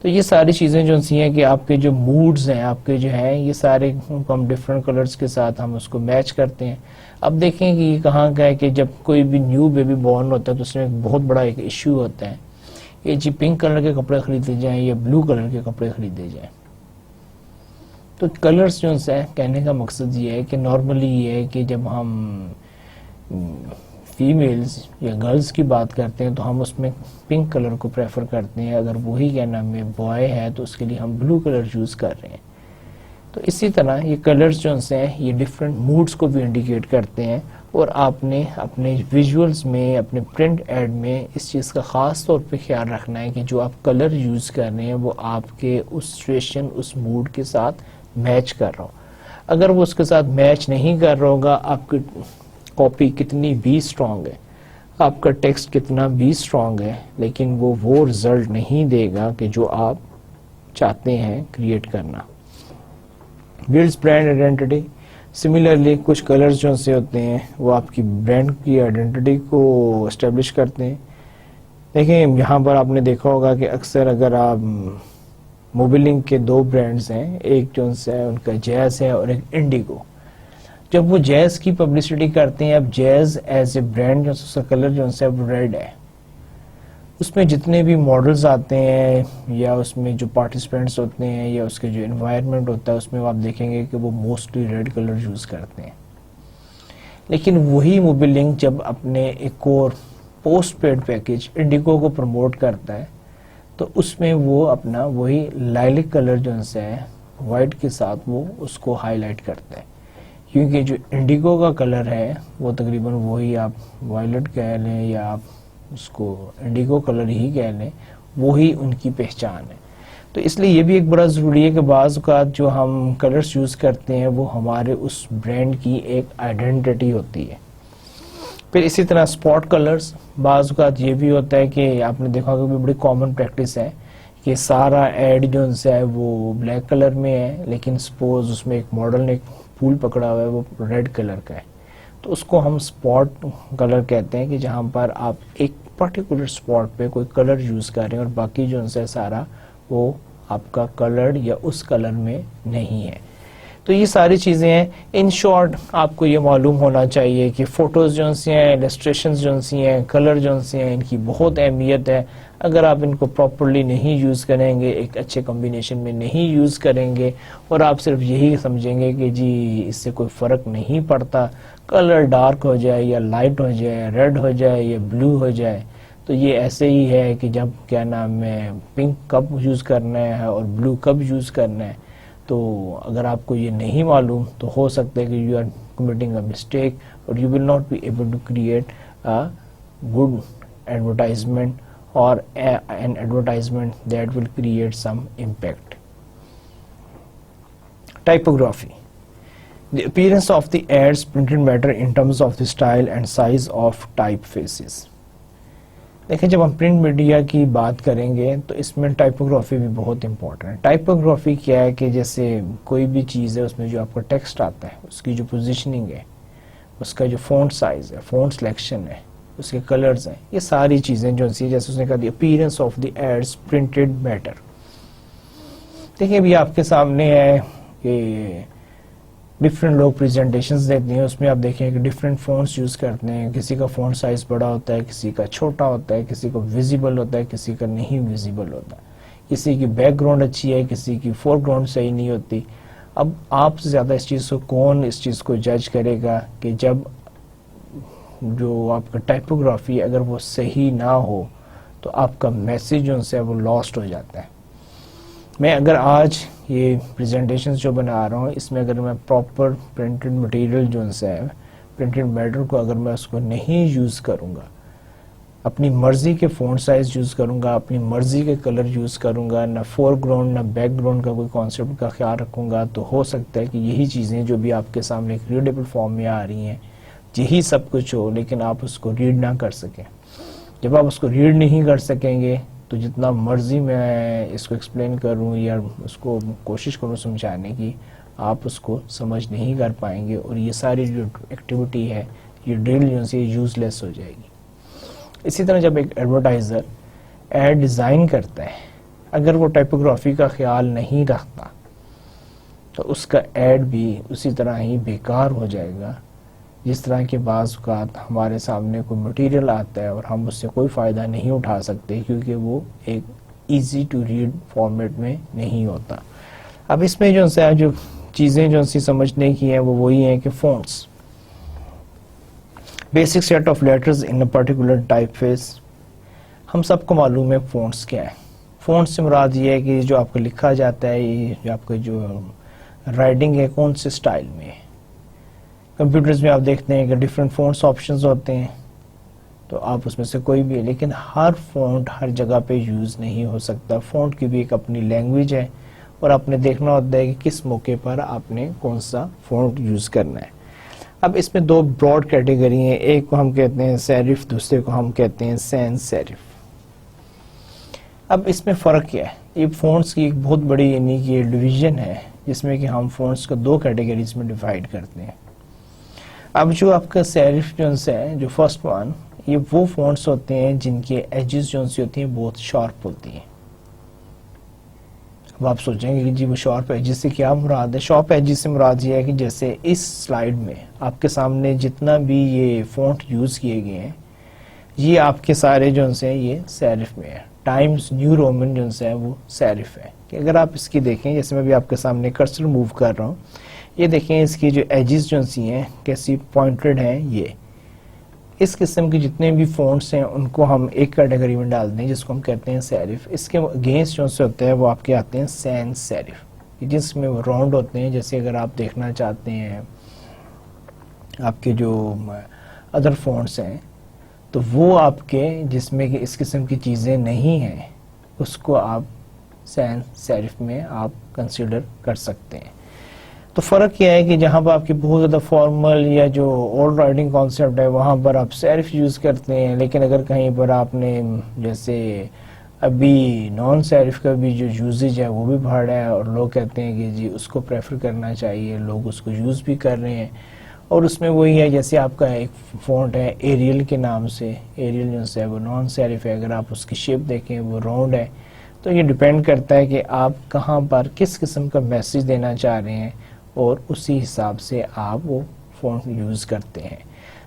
S1: تو یہ ساری چیزیں جو ہیں کہ آپ کے جو موڈز ہیں، آپ کے جو ہیں، یہ سارے ہم ڈفرینٹ کلرز کے ساتھ ہم اس کو میچ کرتے ہیں. اب دیکھیں کہ یہ کہاں کا ہے کہ جب کوئی بھی نیو بیبی بورن ہوتا ہے تو اس میں ایک بہت بڑا ایک ایشو ہوتا ہے کہ جی پنک کلر کے کپڑے خریدے جائیں یا بلو کلر کے کپڑے خریدے جائیں. تو کلرز جو ہیں کہنے کا مقصد یہ ہے کہ نارملی یہ ہے کہ جب ہم فیمیلز یا گرلز کی بات کرتے ہیں تو ہم اس میں پنک کلر کو پریفر کرتے ہیں، اگر وہی کیا نام ہے بوائے ہے تو اس کے لیے ہم بلو کلر یوز کر رہے ہیں. تو اسی طرح یہ کلرز جو ہیں یہ ڈفرینٹ موڈز کو بھی انڈیکیٹ کرتے ہیں، اور آپ نے اپنے ویژولز میں، اپنے پرنٹ ایڈ میں اس چیز کا خاص طور پہ خیال رکھنا ہے کہ جو آپ کلر یوز کر رہے ہیں وہ آپ کے اس سچویشن، اس موڈ کے ساتھ میچ کر رہا ہو. اگر وہ اس کے ساتھ میچ نہیں کر رہا ہوگا، آپ کی کاپی کتنی بھی اسٹرانگ ہے، آپ کا ٹیکسٹ کتنا بھی اسٹرانگ ہے، لیکن وہ رزلٹ نہیں دے گا کہ جو آپ چاہتے ہیں کریٹ کرنا. Builds brand identity. سملرلی کچھ کلرز جو سے ہوتے ہیں وہ آپ کی برانڈ کی آئیڈینٹی کو اسٹیبلش کرتے ہیں. دیکھیں یہاں پر آپ نے دیکھا ہوگا کہ اکثر اگر آپ موبیلنگ کے دو برانڈز ہیں، ایک جو ہے ان کا جیز ہے اور ایک انڈیگو. جب وہ جیز کی پبلسٹی کرتے ہیں، اب جیز ایز اے برانڈ جو اس کا کلر جو ہے وہ ریڈ ہے. اس میں جتنے بھی ماڈلز آتے ہیں یا اس میں جو پارٹیسپینٹس ہوتے ہیں یا اس کے جو انوائرمنٹ ہوتا ہے اس میں آپ دیکھیں گے کہ وہ موسٹلی ریڈ کلر یوز کرتے ہیں. لیکن وہی موبائل لنک جب اپنے ایک اور پوسٹ پیڈ پیکج انڈیگو کو پروموٹ کرتا ہے تو اس میں وہ اپنا وہی لائلک کلر جو ہے وائٹ کے ساتھ وہ اس کو ہائی لائٹ کرتا ہے. کیونکہ جو انڈیگو کا کلر ہے وہ تقریباً وہی آپ وائلٹ کہہ لیں یا آپ اس کو انڈیگو کلر ہی کہہ لیں، وہی ان کی پہچان ہے. تو اس لیے یہ بھی ایک بڑا ضروری ہے کہ بعض اوقات جو ہم کلرز یوز کرتے ہیں وہ ہمارے اس برانڈ کی ایک آئیڈینٹی ہوتی ہے. پھر اسی طرح اسپاٹ کلرز. بعض اوقات یہ بھی ہوتا ہے کہ آپ نے دیکھا کہ بڑی کامن پریکٹس ہے کہ سارا ایڈ جو ہے وہ بلیک کلر میں ہے، لیکن سپوز اس میں ایک ماڈل نے ایک پھول پکڑا ہوا ہے وہ ریڈ کلر کا ہے، تو اس کو ہم اسپاٹ کلر کہتے ہیں کہ جہاں پر آپ ایک پرٹیکولر اسپاٹ پہ کوئی کلر یوز کر رہے ہیں اور باقی جو ہے سارا وہ آپ کا کلر یا اس کلر میں نہیں ہے. تو یہ ساری چیزیں ہیں. ان شارٹ آپ کو یہ معلوم ہونا چاہیے کہ فوٹوز جو ہیں، السٹریشنز جو ہیں، کلر جو ہیں، ان کی بہت اہمیت ہے. اگر آپ ان کو پراپرلی نہیں یوز کریں گے، ایک اچھے کمبینیشن میں نہیں یوز کریں گے اور آپ صرف یہی سمجھیں گے کہ جی اس سے کوئی فرق نہیں پڑتا، کلر ڈارک ہو جائے یا لائٹ ہو جائے، ریڈ ہو جائے یا بلو ہو جائے، تو یہ ایسے ہی ہے کہ جب کیا نام ہے پنک کب یوز کرنا ہے اور بلو کب یوز کرنا ہے. تو اگر آپ کو یہ نہیں معلوم تو ہو سکتا ہے کہ you are committing a mistake اور you will not be able to create a good advertisement or an advertisement that will create some impact. Typography. The appearance of the ads printed matter in terms of the style and size of typefaces. دیکھیں جب ہم print media کی بات کریں گے تو اس میں typography بھی بہت امپورٹنٹ ہے. ٹائپوگرافی کیا ہے کہ جیسے کوئی بھی چیز ہے اس میں جو آپ کا ٹیکسٹ آتا ہے، اس کی جو پوزیشننگ ہے، اس کا جو فونٹ سائز ہے، فونٹ سلیکشن ہے، اس کے کلرز ہیں، یہ ساری چیزیں جو ہیں جیسے اس نے کہا the appearance of the ads printed matter. دیکھیں ابھی آپ کے سامنے ہے کہ ڈفرینٹ لوگ پریزنٹیشنز دیتے ہیں، اس میں آپ دیکھیں کہ ڈفرینٹ فونٹس یوز کرتے ہیں. کسی کا فونٹ سائز بڑا ہوتا ہے، کسی کا چھوٹا ہوتا ہے، کسی کا ویزیبل ہوتا ہے، کسی کا نہیں ویزیبل ہوتا ہے. کسی کی بیک گراؤنڈ اچھی ہے، کسی کی فور گراؤنڈ صحیح نہیں ہوتی. اب آپ سے زیادہ اس چیز کو کون اس چیز کو جج کرے گا کہ جب جو آپ کا ٹائپوگرافی اگر وہ صحیح نہ ہو تو آپ کا میسیج جو ہے وہ لاسٹ ہو جاتا ہے. میں اگر آج یہ پریزنٹیشنز جو بنا رہا ہوں اس میں اگر میں پراپر پرنٹڈ مٹیریل جو ہے پرنٹڈ میٹر کو اگر میں اس کو نہیں یوز کروں گا، اپنی مرضی کے فونٹ سائز یوز کروں گا، اپنی مرضی کے کلر یوز کروں گا، نہ فور گراؤنڈ نہ بیک گراؤنڈ کا کوئی کانسیپٹ کا خیال رکھوں گا، تو ہو سکتا ہے کہ یہی چیزیں جو بھی آپ کے سامنے ایک ریڈیبل فارم میں آ رہی ہیں یہی سب کچھ ہو لیکن آپ اس کو ریڈ نہ کر سکیں. جب آپ اس کو ریڈ نہیں کر سکیں گے تو جتنا مرضی میں اس کو ایکسپلین کروں یا اس کو کوشش کروں سمجھانے کی، آپ اس کو سمجھ نہیں کر پائیں گے اور یہ ساری جو ایکٹیویٹی ہے یہ ڈرل جو ہے یوز لیس ہو جائے گی. اسی طرح جب ایک ایڈورٹائزر ایڈ ڈیزائن کرتا ہے اگر وہ ٹائپوگرافی کا خیال نہیں رکھتا تو اس کا ایڈ بھی اسی طرح ہی بیکار ہو جائے گا. جس طرح کے بعض اوقات ہمارے سامنے کوئی مٹیریل آتا ہے اور ہم اس سے کوئی فائدہ نہیں اٹھا سکتے کیونکہ وہ ایک ایزی ٹو ریڈ فارمیٹ میں نہیں ہوتا. اب اس میں جو چیزیں جو سمجھنے کی ہیں وہ وہی ہیں کہ fonts, basic set of letters in a particular typeface. ہم سب کو معلوم ہے فونٹس کیا ہے. فونٹس سے مراد یہ ہے کہ جو آپ کو لکھا جاتا ہے یہ جو آپ کا جو رائٹنگ ہے کون سے سٹائل میں ہے. کمپیوٹرز میں آپ دیکھتے ہیں کہ ڈیفرنٹ فونٹس آپشنز ہوتے ہیں تو آپ اس میں سے کوئی بھی ہے، لیکن ہر فونٹ ہر جگہ پہ یوز نہیں ہو سکتا. فونٹ کی بھی ایک اپنی لینگویج ہے اور آپ نے دیکھنا ہوتا ہے کہ کس موقع پر آپ نے کون سا فونٹ یوز کرنا ہے. اب اس میں دو براڈ کیٹیگری ہیں، ایک کو ہم کہتے ہیں سیرف، دوسرے کو ہم کہتے ہیں سینس سیرف. اب اس میں فرق کیا ہے؟ یہ فونٹس کی ایک بہت بڑی یعنی کہ ڈویژن ہے جس میں کہ ہم فونٹس کو دو کیٹیگریز میں ڈیوائیڈ کرتے ہیں. اب جو آپ کا سیرف جو فرسٹ ون، یہ وہ فونٹس ہوتے ہیں جن کے ایجز ہوتی ہیں بہت شارپ ہوتی ہیں. اب آپ سوچیں گے کہ جی وہ شارپ ایجز سے کیا مراد ہے؟ شارپ ایجز سے مراد یہ ہے کہ جیسے اس سلائیڈ میں آپ کے سامنے جتنا بھی یہ فونٹ یوز کیے گئے ہیں یہ آپ کے سارے یہ سیرف میں ہے. ٹائمز نیو رومن وہ سیرف ہے. کہ اگر آپ اس کی دیکھیں، جیسے میں بھی آپ کے سامنے کرسر موو کر رہا ہوں، یہ دیکھیں اس کی جو ایجز ہیں کیسی پوائنٹڈ ہیں. یہ اس قسم کے جتنے بھی فونٹس ہیں ان کو ہم ایک کیٹیگری میں ڈال دیں جس کو ہم کہتے ہیں سیرف. اس کے اگینسٹ ہوتے ہیں وہ آپ کے آتے ہیں سینس سیرف، جس میں وہ راؤنڈ ہوتے ہیں. جیسے اگر آپ دیکھنا چاہتے ہیں آپ کے جو ادر فونٹس ہیں تو وہ آپ کے جس میں کہ اس قسم کی چیزیں نہیں ہیں اس کو آپ سینس سیرف میں آپ کنسیڈر کر سکتے ہیں. تو فرق یہ ہے کہ جہاں پر آپ کی بہت زیادہ فارمل یا جو اولڈ رائٹنگ کانسیپٹ ہے وہاں پر آپ سیرف یوز کرتے ہیں، لیکن اگر کہیں پر آپ نے جیسے ابھی نان سیرف کا بھی جو یوزیج ہے وہ بھی بڑھ رہا ہے اور لوگ کہتے ہیں کہ جی اس کو پریفر کرنا چاہیے، لوگ اس کو یوز بھی کر رہے ہیں. اور اس میں وہی ہے جیسے آپ کا ایک فونٹ ہے ایریل کے نام سے، ایریل ہے وہ نان سیرف ہے. اگر آپ اس کی شیپ دیکھیں وہ راؤنڈ ہے. تو یہ ڈیپینڈ کرتا ہے کہ آپ کہاں پر کس قسم کا میسیج دینا چاہ رہے ہیں اور اسی حساب سے آپ وہ فونٹ یوز کرتے ہیں.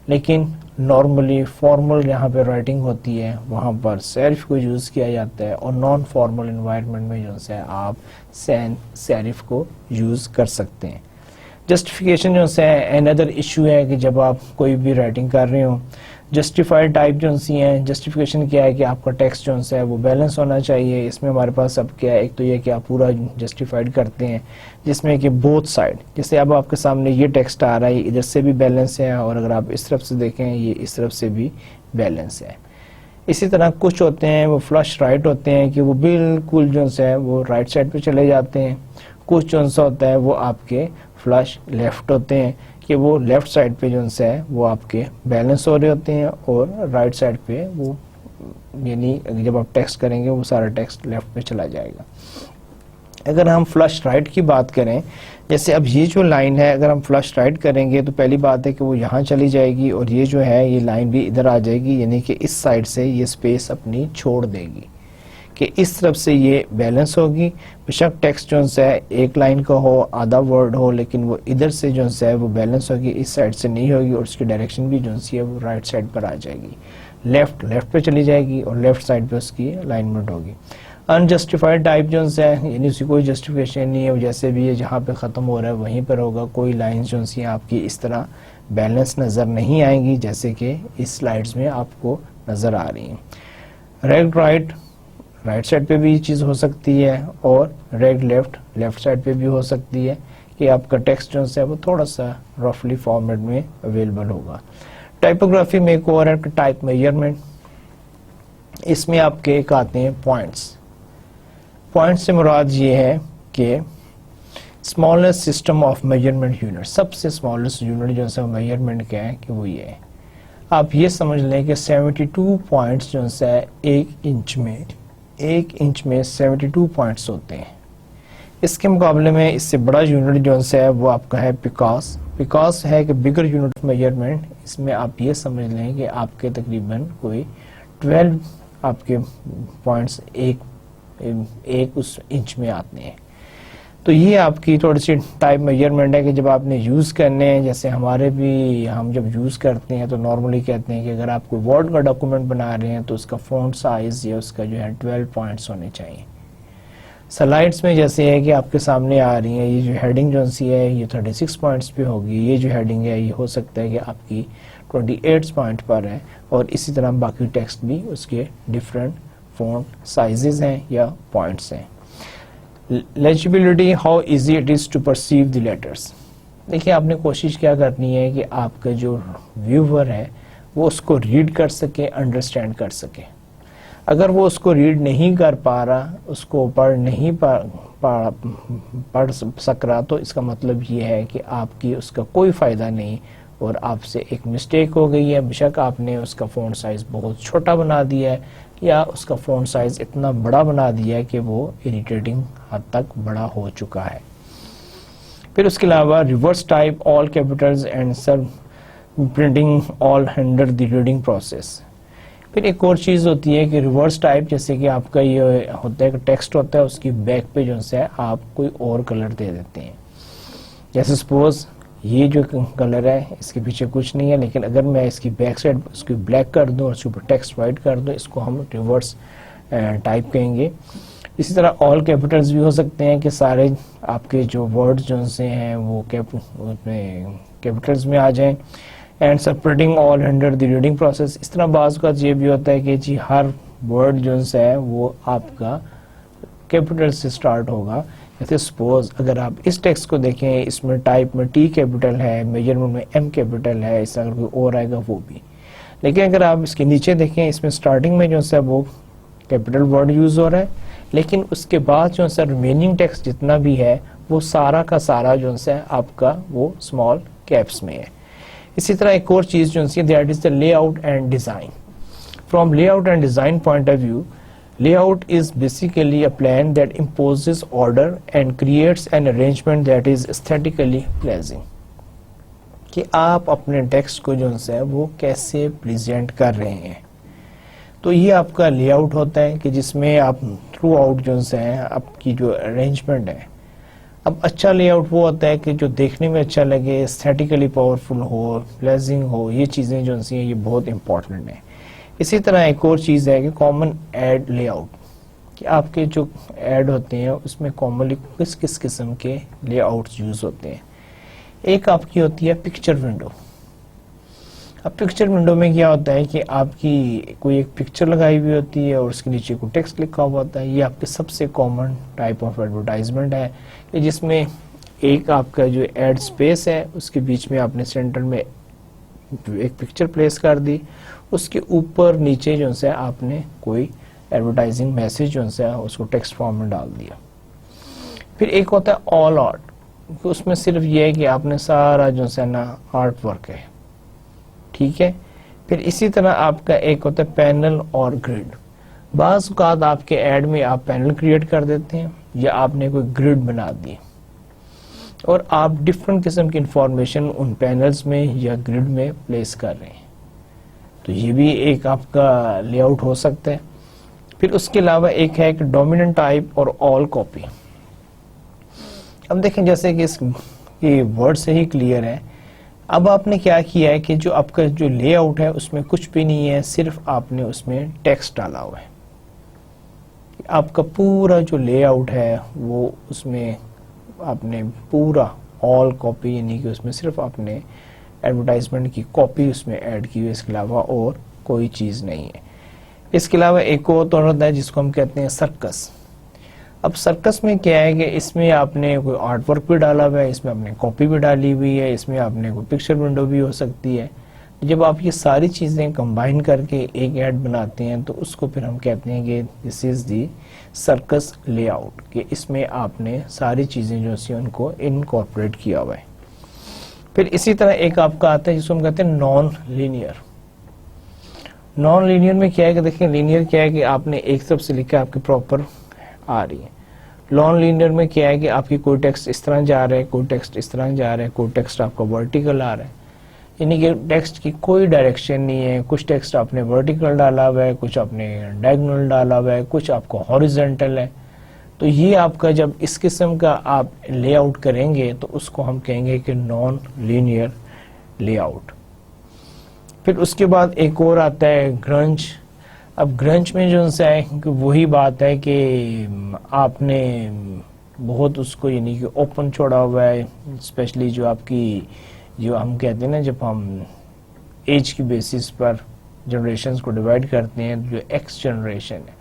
S1: لیکن نارملی فارمل جہاں پہ رائٹنگ ہوتی ہے وہاں پر سیرف کو یوز کیا جاتا ہے اور نان فارمل انوائرمنٹ میں آپ سینس سیرف کو یوز کر سکتے ہیں. جسٹیفیکیشن another ایشو ہے کہ جب آپ کوئی بھی رائٹنگ کر رہے ہوں جسٹیفائڈ ٹائپ ہیں. جسٹیفیکیشن کیا ہے کہ آپ کا ٹیکسٹ ہے وہ بیلنس ہونا چاہیے. اس میں ہمارے پاس اب کیا ہے، ایک تو یہ کہ آپ پورا جسٹیفائڈ کرتے ہیں جس میں کہ بوتھ سائڈ، جیسے اب آپ کے سامنے یہ ٹیکسٹ آ رہا ہے ادھر سے بھی بیلنس ہے اور اگر آپ اس طرف سے دیکھیں یہ اس طرف سے بھی بیلنس ہے. اسی طرح کچھ ہوتے ہیں وہ فلش رائٹ ہوتے ہیں کہ وہ بالکل وہ رائٹ سائڈ پہ چلے جاتے ہیں. کچھ ہوتا ہے وہ آپ کے فلش لیفٹ ہوتے ہیں کہ وہ لیفٹ سائڈ پہ وہ آپ کے بیلنس ہو رہے ہوتے ہیں اور رائٹ سائڈ پہ وہ یعنی جب آپ ٹیکسٹ کریں گے وہ سارا ٹیکسٹ لیفٹ پہ چلا جائے گا. اگر ہم فلش رائٹ کی بات کریں، جیسے اب یہ جو لائن ہے اگر ہم فلش رائٹ کریں گے تو پہلی بات ہے کہ وہ یہاں چلی جائے گی اور یہ جو ہے یہ لائن بھی ادھر آ جائے گی، یعنی کہ اس سائڈ سے یہ سپیس اپنی چھوڑ دے گی کہ اس طرف سے یہ بیلنس ہوگی. بے شک ٹیکسٹ ایک لائن کا ہو آدھا ورڈ ہو لیکن وہ ادھر سے وہ بیلنس ہوگی، اس سائڈ سے نہیں ہوگی اور اس کی ڈائریکشن بھی ہے وہ رائٹ سائڈ پر آ جائے گی. لیفٹ پہ چلی جائے گی اور لیفٹ سائڈ پہ اس کی الائنمنٹ ہوگی. انجسٹیفائڈ ٹائپ جو ہے یعنی اس کی کوئی جسٹیفیکیشن نہیں ہے, جیسے بھی ہے جہاں پہ ختم ہو رہا ہے وہیں پر ہوگا, کوئی لائنز جو ہیں آپ کی اس طرح بیلنس نظر نہیں آئیں گی جیسے کہ اس سلائڈز میں آپ کو نظر آ رہی ہیں. ریگ رائٹ سائڈ پہ بھی یہ چیز ہو سکتی ہے, اور ریگ لیفٹ سائڈ پہ بھی ہو سکتی ہے کہ آپ کا ٹیکسٹ جو ہے وہ تھوڑا سا رفلی فارمیٹ میں اویلیبل ہوگا. ٹائپوگرافی میں ایک اور ہے ٹائپ میجرمنٹ. اس میں آپ کے ایک آتے ہیں پوائنٹس سے مراد یہ ہے کہ smallest system of measurement unit, سب سے اسمالسٹ یونٹ جو ہے میجرمنٹ کا ہے کہ وہ یہ ہے. آپ یہ سمجھ لیں کہ 72 پوائنٹس جو ہے ایک انچ میں 72 پوائنٹس ہوتے ہیں. اس کے مقابلے میں اس سے بڑا یونٹ جو ہے وہ آپ کا ہے پیکاس ہے کہ بگر یونٹ آف میجرمنٹ. اس میں آپ یہ سمجھ لیں کہ آپ کے تقریباً کوئی 12 آپ کے پوائنٹس ایک اس انچ میں آتے ہیں. تو یہ آپ کی تھوڑی سی ٹائپ میجرمنٹ ہے کہ جب آپ نے یوز کرنے ہیں, جیسے ہم جب یوز کرتے ہیں تو نارملی کہتے ہیں کہ اگر آپ کوئی ورڈ کا ڈاکومنٹ بنا رہے ہیں تو اس کا فونٹ سائز یا اس کا جو ہے 12 پوائنٹس ہونے چاہیے. سلائڈس میں جیسے ہے کہ آپ کے سامنے آ رہی ہیں, یہ جو ہیڈنگ جو سی ہے یہ 36 پوائنٹس پہ ہوگی, یہ جو ہیڈنگ ہے یہ ہو سکتا ہے کہ آپ کی 28 پوائنٹ پر ہے, اور اسی طرح باقی ٹیکسٹ بھی اس کے ڈفرینٹ فونٹ سائزز ہیں یا پوائنٹس ہیں. Legibility, how easy it is to perceive the letters. دیکھیں آپ نے کوشش کیا کرنی ہے کہ آپ کا جو ویور ہے وہ اس کو ریڈ کر سکے, انڈرسٹینڈ کر سکے. اگر وہ اس کو ریڈ نہیں کر پا رہا, اس کو پڑھ سک رہا, تو اس کا مطلب یہ ہے کہ آپ کی اس کا کوئی فائدہ نہیں اور آپ سے ایک مسٹیک ہو گئی ہے. بے شک آپ نے اس کا فونٹ سائز بہت چھوٹا بنا دیا ہے یا اس کا فونٹ سائز اتنا بڑا بنا دیا ہے کہ وہ اریٹیٹنگ حد تک بڑا ہو چکا ہے. پھر اس کے علاوہ reverse type, all capitals and sub printing all hinder the reading process. پھر ایک اور چیز ہوتی ہے کہ ریورس ٹائپ, جیسے کہ آپ کا یہ ہوتا ہے کہ ٹیکسٹ ہوتا ہے اس کی بیک پہ جو ہے آپ کوئی اور کلر دے دیتے ہیں. جیسے سپوز یہ جو کلر ہے اس کے پیچھے کچھ نہیں ہے, لیکن اگر میں اس کی بیک سائڈ اس کو بلیک کر دوں اور اس کے اوپر ٹیکسٹ وائٹ کر دوں, اس کو ہم ریورس ٹائپ کہیں گے. اسی طرح آل کیپٹلز بھی ہو سکتے ہیں کہ سارے آپ کے جو ورڈز جو سے ہیں وہ کیپٹلز میں آ جائیں. And separating all hinder the reading process. اس طرح بعض کا یہ بھی ہوتا ہے کہ جی ہر ورڈ جو ہے وہ آپ کا کیپٹل سے سٹارٹ ہوگا. جیسے سپوز اگر آپ اس ٹیکسٹ کو دیکھیں, اس میں ٹائپ میں ٹی کیپٹل ہے, میجرمنٹ میں ایم کیپٹل ہے, اس اگر کوئی اور آئے گا وہ بھی. لیکن اگر آپ اس کے نیچے دیکھیں, اس میں سٹارٹنگ میں جو ہے وہ کیپٹل ورڈ یوز ہو رہا ہے, لیکن اس کے بعد جو ہے ریمیننگ ٹیکسٹ جتنا بھی ہے وہ سارا کا سارا جو ہے آپ کا وہ اسمال کیپس میں ہے. اسی طرح ایک اور چیز جو ہے that is the layout and design. From layout and design point of view, layout is basically a plan that imposes order and creates an arrangement that is aesthetically pleasing. کہ آپ اپنے text کو جو ہے وہ کیسے present کر رہے ہیں. تو یہ آپ کا لے آؤٹ ہوتا ہے کہ جس میں آپ تھرو آؤٹ جو ہے آپ کی جو ارینجمنٹ ہے. اب اچھا لے آؤٹ وہ ہوتا ہے کہ جو دیکھنے میں اچھا لگے, ایستھیٹیکلی پاورفل ہو, پلیزنگ ہو. یہ چیزیں جو ہیں یہ بہت امپورٹنٹ ہیں. اسی طرح ایک اور چیز ہے کہ کامن ایڈ لے آؤٹ, کہ آپ کے جو ایڈ ہوتے ہیں اس میں کامنلی کس قسم کے لے آؤٹس یوز ہوتے ہیں. ایک آپ کی ہوتی ہے پکچر ونڈو. اب پکچر ونڈو میں کیا ہوتا ہے کہ آپ کی کوئی ایک پکچر لگائی ہوئی ہوتی ہے اور اس کے نیچے کوئی ٹیکسٹ لکھا ہوا ہوتا ہے. یہ آپ کے سب سے کامن ٹائپ آف ایڈورٹائزمنٹ ہے کہ جس میں ایک آپ کا جو ایڈ اسپیس ہے اس کے بیچ میں آپ نے سینٹر میں ایک پکچر پلیس کر دی, اس کے اوپر نیچے جو ہے آپ نے کوئی ایڈورٹائزنگ میسج جو ہے اس کو ٹیکسٹ فارم میں ڈال دیا. پھر ایک ہوتا ہے آل آرٹ, اس میں صرف یہ ہے کہ آپ نے سارا جو ہے نا آرٹ ورک ہے, ٹھیک ہے. پھر اسی طرح آپ کا ایک ہوتا ہے پینل اور گریڈ. بعض اوقات آپ کے ایڈ میں آپ پینل کریٹ کر دیتے ہیں یا آپ نے کوئی گریڈ بنا دی اور آپ ڈفرنٹ قسم کی انفارمیشن ان پینلز میں یا گریڈ میں پلیس کر رہے ہیں. تو یہ بھی ایک آپ کا لے آؤٹ ہو سکتا ہے. پھر اس کے علاوہ ایک ہے کہ ڈومیننٹ ٹائپ اور آل کاپی. اب دیکھیں جیسے کہ اس یہ ورڈ سے ہی کلیئر ہے. اب آپ نے کیا کیا ہے کہ جو آپ کا جو لے آؤٹ ہے اس میں کچھ بھی نہیں ہے, صرف آپ نے اس میں ٹیکسٹ ڈالا ہوا ہے. آپ کا پورا جو لے آؤٹ ہے وہ اس میں آپ نے پورا آل کاپی یعنی کہ اس میں صرف آپ نے ایڈورٹائزمنٹ کی کاپی اس میں ایڈ کی ہوئی، اس کے علاوہ اور کوئی چیز نہیں ہے. اس کے علاوہ ایک اور طور ہوتا ہے جس کو ہم کہتے ہیں سرکس. اب سرکس میں کیا ہے کہ اس میں آپ نے کوئی آرٹ ورک بھی ڈالا ہوا ہے، اس میں آپ نے کاپی بھی ڈالی ہوئی ہے، اس میں آپ نے کوئی پکچر ونڈو بھی ہو سکتی ہے. جب آپ یہ ساری چیزیں کمبائن کر کے ایک ایڈ بناتے ہیں تو اس کو پھر ہم کہتے ہیں کہ this is the circus lay out, کہ اس میں آپ نے ساری چیزیں جو سی ان کو انکارپوریٹ کیا ہوا ہے. پھر اسی طرح ایک آپ کا آتا ہے جس کو ہم کہتے ہیں نان لینئر. نان لینئر میں کیا ہے کہ دیکھیں لینئر کیا ہے کہ آپ نے ایک طرف سے لکھا آپ کی پراپر آ رہی ہے. نان لینئر میں کیا ہے کہ آپ کی کوئی ٹیکسٹ اس طرح جا رہا ہے، کوئی ٹیکسٹ اس طرح جا رہا ہے، کوئی ٹیکسٹ آپ کا ورٹیکل آ رہا ہے، یعنی کہ ٹیکسٹ کی کوئی ڈائریکشن نہیں ہے. کچھ ٹیکسٹ آپ نے ورٹیکل ڈالا ہوا ہے، کچھ آپ نے ڈائگنل ڈالا ہوا ہے، کچھ آپ کو ہاریزونٹل ہے. تو یہ آپ کا جب اس قسم کا آپ لے آؤٹ کریں گے تو اس کو ہم کہیں گے کہ نان لینئر لے آؤٹ. پھر اس کے بعد ایک اور آتا ہے گرنچ. اب گرنچ میں جو ہے کہ وہی بات ہے کہ آپ نے بہت اس کو یعنی کہ اوپن چھوڑا ہوا ہے، اسپیشلی جو آپ کی جو ہم کہتے ہیں نا جب ہم ایج کی بیسس پر جنریشنز کو ڈیوائڈ کرتے ہیں، جو ایکس جنریشن ہے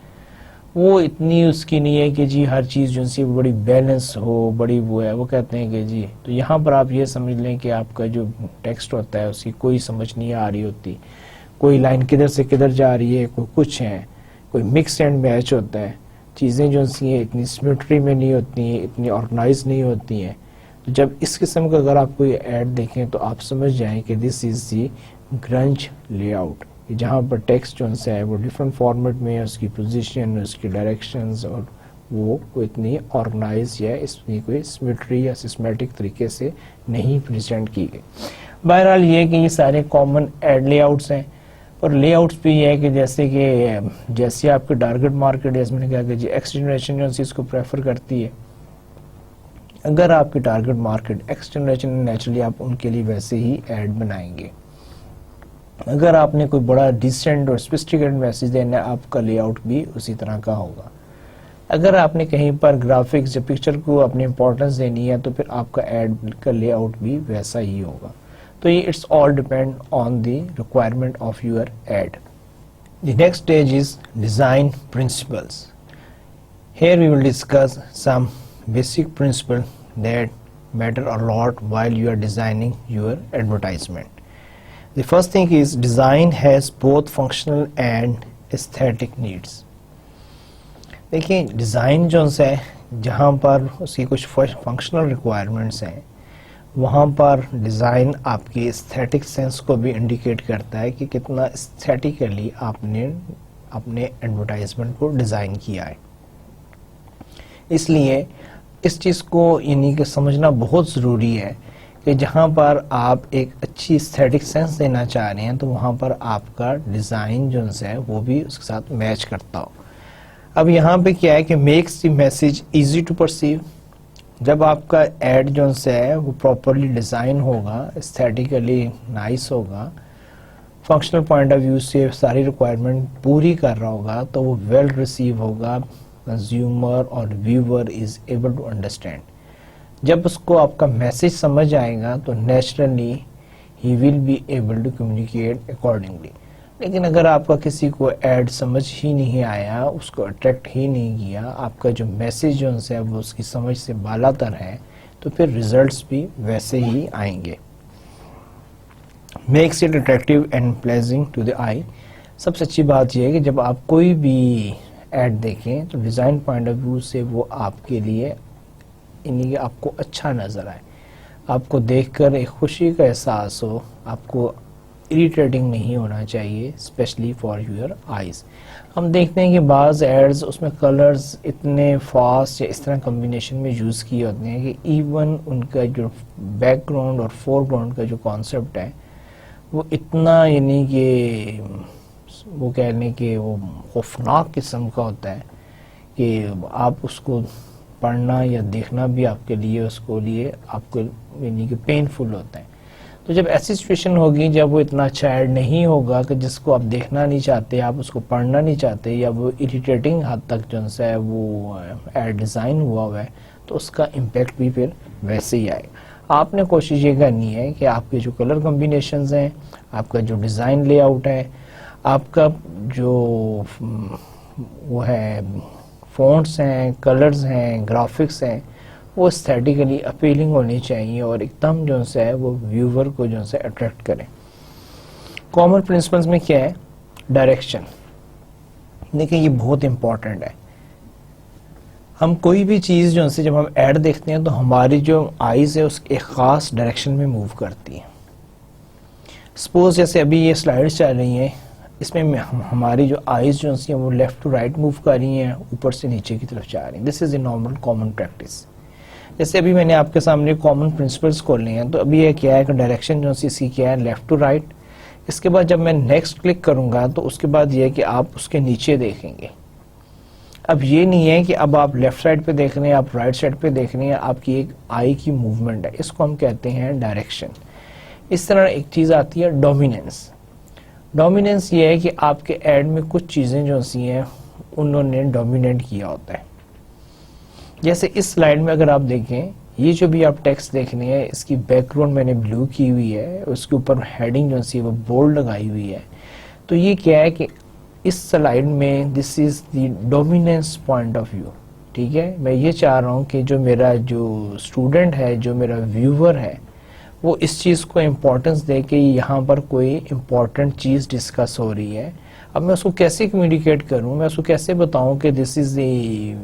S1: وہ اتنی اس کی نہیں ہے کہ جی ہر چیز جو سی بڑی بیلنس ہو، بڑی وہ ہے. وہ کہتے ہیں کہ جی تو یہاں پر آپ یہ سمجھ لیں کہ آپ کا جو ٹیکسٹ ہوتا ہے اس کی کوئی سمجھ نہیں آ رہی ہوتی، کوئی لائن کدھر سے کدھر جا رہی ہے، کوئی کچھ ہے، کوئی مکس اینڈ میچ ہوتا ہے. چیزیں جو سی ہیں اتنی سمیٹری میں نہیں ہوتی ہیں، اتنی آرگنائز نہیں ہوتی ہیں. جب اس قسم کا اگر آپ کوئی ایڈ دیکھیں تو آپ سمجھ جائیں کہ this is the گرنچ lay out, جہاں پر ٹیکسٹ جو ہے وہ ڈفرینٹ فارمیٹ میں ہے، اس کی پوزیشن، اس کی ڈائریکشنز، اور وہ اتنی آرگنائز یا اس میں کوئی سمیٹری یا سسمیٹک طریقے سے نہیں پریزنٹ کی گئی. بہرحال یہ کہ یہ سارے کامن ایڈ لے آؤٹس ہیں. اور لے آؤٹس بھی یہ ہے کہ جیسے آپ کی ٹارگٹ مارکیٹ جیسے میں نے کہا کہ جی ایکس جنریشن جو اس کو پریفر کرتی ہے، اگر آپ کی target market x generation naturally آپ ان کے لیے ویسے ہی ایڈ بنائیں گے. اگر آپ نے کوئی بڑا ڈیسنٹ اور سوفسٹیکیٹڈ میسج دینا ہے آپ کا لے آؤٹ بھی اسی طرح کا ہوگا. اگر آپ نے کہیں پر گرافکس یا پکچر کو اپنی امپورٹنس دینی ہے تو پھر آپ کا ایڈ کا لے آؤٹ بھی ویسا ہی ہوگا. تو یہ it's all depend on the requirement of your ad. The next stage is design principles. Here we will discuss some basic principle that matter a lot while you are designing your advertisement. The first thing is design has both functional and aesthetic needs. دیکھیں design جو ہے جہاں پر اس کی کچھ functional requirements ہیں وہاں پر design آپ کی استھیٹک سینس کو بھی انڈیکیٹ کرتا ہے کہ کتنا استھیٹیکلی آپ نے اپنے ایڈورٹائزمنٹ کو ڈیزائن کیا ہے. اس لیے اس چیز کو یعنی کہ سمجھنا بہت ضروری ہے کہ جہاں پر آپ ایک اچھی استھیٹک سینس دینا چاہ رہے ہیں تو وہاں پر آپ کا ڈیزائن جو ہے وہ بھی اس کے ساتھ میچ کرتا ہو. اب یہاں پہ کیا ہے کہ makes the message easy to perceive. جب آپ کا ایڈ جو ہے وہ پراپرلی ڈیزائن ہوگا، استھیٹیکلی نائس ہوگا، فنکشنل پوائنٹ آف ویو سے ساری ریکوائرمنٹ پوری کر رہا ہوگا تو وہ ویل ریسیو ہوگا. کنزیومر اور ویور از ایبل ٹو انڈرسٹینڈ. جب اس کو آپ کا میسج سمجھ آئے گا تو نیچرلی ہی will be able to communicate accordingly. لیکن اگر آپ کا کسی کو ایڈ سمجھ ہی نہیں آیا، اس کو اٹریکٹ ہی نہیں کیا، آپ کا جو میسج جو ہے وہ اس کی سمجھ سے بالا تر ہے تو پھر ریزلٹس بھی ویسے ہی آئیں گے. Makes it attractive and pleasing to the eye. سب سے اچھی بات یہ ہے کہ جب آپ کوئی بھی ایڈ دیکھیں تو ڈیزائن پوائنٹ آف ویو سے وہ آپ کے لیے یعنی کہ آپ کو اچھا نظر آئے، آپ کو دیکھ کر ایک خوشی کا احساس ہو، آپ کو اریٹیٹنگ نہیں ہونا چاہیے، اسپیشلی فار یور آئیز. ہم دیکھتے ہیں کہ بعض ایڈز اس میں کلرز اتنے فاسٹ یا اس طرح کمبینیشن میں یوز کیے ہوتے ہیں کہ ایون ان کا جو بیک گراؤنڈ اور فور گراؤنڈ کا جو کانسیپٹ ہے وہ اتنا یعنی کہ وہ کہہ لیں کہ وہ خوفناک قسم کا ہوتا ہے کہ آپ اس کو پڑھنا یا دیکھنا بھی آپ کے لیے اس کو لیے آپ کو یعنی کہ پینفل ہوتا ہے. تو تو جب ایسی سچویشن ہوگی جب وہ اتنا اچھا ایڈ نہیں ہوگا کہ جس کو آپ دیکھنا نہیں چاہتے, آپ اس کو پڑھنا نہیں چاہتے, یا وہ اریٹیٹنگ حد تک جو ہے وہ ایڈ ڈیزائن ہوا ہے, تو اس کا امپیکٹ بھی پھر ویسے ہی آئے. آپ نے کوشش یہ کرنی ہے کہ آپ کے جو کلر کمبینیشنز ہیں, آپ کا جو ڈیزائن لے آؤٹ ہے, آپ کا جو وہ ہے فونٹس ہیں, کلرز ہیں, گرافکس ہیں, وہ استھیٹیکلی اپیلنگ ہونی چاہیے اور ایک دم جو ہے وہ ویور کو جو ہے اٹریکٹ کریں. کامن پرنسپلز میں کیا ہے؟ ڈائریکشن. دیکھیں یہ بہت امپورٹنٹ ہے. ہم کوئی بھی چیز جو ہے جب ہم ایڈ دیکھتے ہیں تو ہماری جو آئیز ہے اس ایک خاص ڈائریکشن میں موو کرتی ہیں. سپوز جیسے ابھی یہ سلائیڈز چل رہی ہیں, اس میں ہماری جو آئیز جو ہیں وہ لیفٹ ٹو رائٹ موو کر رہی ہیں, اوپر سے نیچے کی طرف جا رہی ہیں. دس از اے نارمل کامن پریکٹس. جیسے ابھی میں نے آپ کے سامنے کامن پرنسپلز کھولے ہیں, تو ابھی یہ کیا ہے کہ ڈائریکشن جو اس کی کیا ہے, لیفٹ ٹو رائٹ. اس کے بعد جب میں نیکسٹ کلک کروں گا تو اس کے بعد یہ ہے کہ آپ اس کے نیچے دیکھیں گے. اب یہ نہیں ہے کہ اب آپ لیفٹ سائڈ پہ دیکھ رہے ہیں, آپ رائٹ سائڈ پہ دیکھ رہے ہیں, آپ کی ایک آئی کی موومنٹ ہے, اس کو ہم کہتے ہیں ڈائریکشن. اس طرح ایک چیز آتی ہے ڈومیننس. ڈومیننس یہ ہے کہ آپ کے ایڈ میں کچھ چیزیں جو سی ہیں انہوں نے ڈومینیٹ کیا ہوتا ہے. جیسے اس سلائیڈ میں اگر آپ دیکھیں, یہ جو بھی آپ ٹیکسٹ دیکھ رہے ہیں اس کی بیک گراؤنڈ میں نے بلو کی ہوئی ہے, اس کے اوپر ہیڈنگ جو سی وہ بولڈ لگائی ہوئی ہے. تو یہ کیا ہے کہ اس سلائیڈ میں دس is the dominance point of view. ٹھیک ہے, میں یہ چاہ رہا ہوں کہ جو میرا جو اسٹوڈنٹ ہے, جو میرا ویور ہے, وہ اس چیز کو امپورٹنس دے کہ یہاں پر کوئی امپورٹنٹ چیز ڈسکس ہو رہی ہے. اب میں اس کو کیسے کمیونیکیٹ کروں, میں اس کو کیسے بتاؤں کہ this is the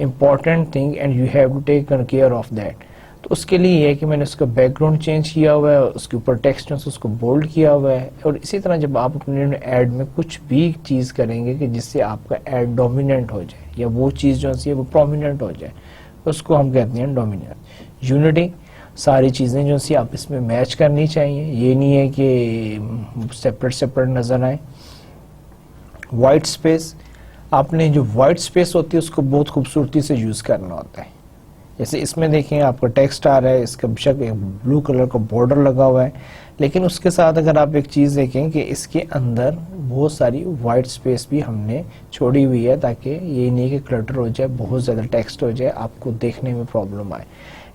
S1: important thing and you have to take care of that. تو اس کے لیے یہ ہے کہ میں نے اس کا بیک گراؤنڈ چینج کیا ہوا ہے, اس کے اوپر ٹیکسٹ اس کو بولڈ کیا ہوا ہے. اور اسی طرح جب آپ اپنے ایڈ میں کچھ بھی چیز کریں گے کہ جس سے آپ کا ایڈ ڈومیننٹ ہو جائے, یا وہ چیز جو ہے وہ پرومیننٹ ہو جائے, اس کو ہم کہتے ہیں ڈومیننٹ. یونٹی, ساری چیزیں جو سی آپ اس میں میچ کرنی چاہیے, یہ نہیں ہے کہ سپریٹ نظر آئیں. وائٹ اسپیس, آپ نے جو وائٹ اسپیس ہوتی ہے اس کو بہت خوبصورتی سے یوز کرنا ہوتا ہے. جیسے اس میں دیکھیں آپ کا ٹیکسٹ آ رہا ہے, اس کا بشک ایک بلو کلر کا بارڈر لگا ہوا ہے, لیکن اس کے ساتھ اگر آپ ایک چیز دیکھیں کہ اس کے اندر بہت ساری وائٹ اسپیس بھی ہم نے چھوڑی ہوئی ہے, تاکہ یہ نہیں کہ کلٹر ہو جائے, بہت زیادہ ٹیکسٹ ہو جائے, آپ کو دیکھنے میں پرابلم آئے.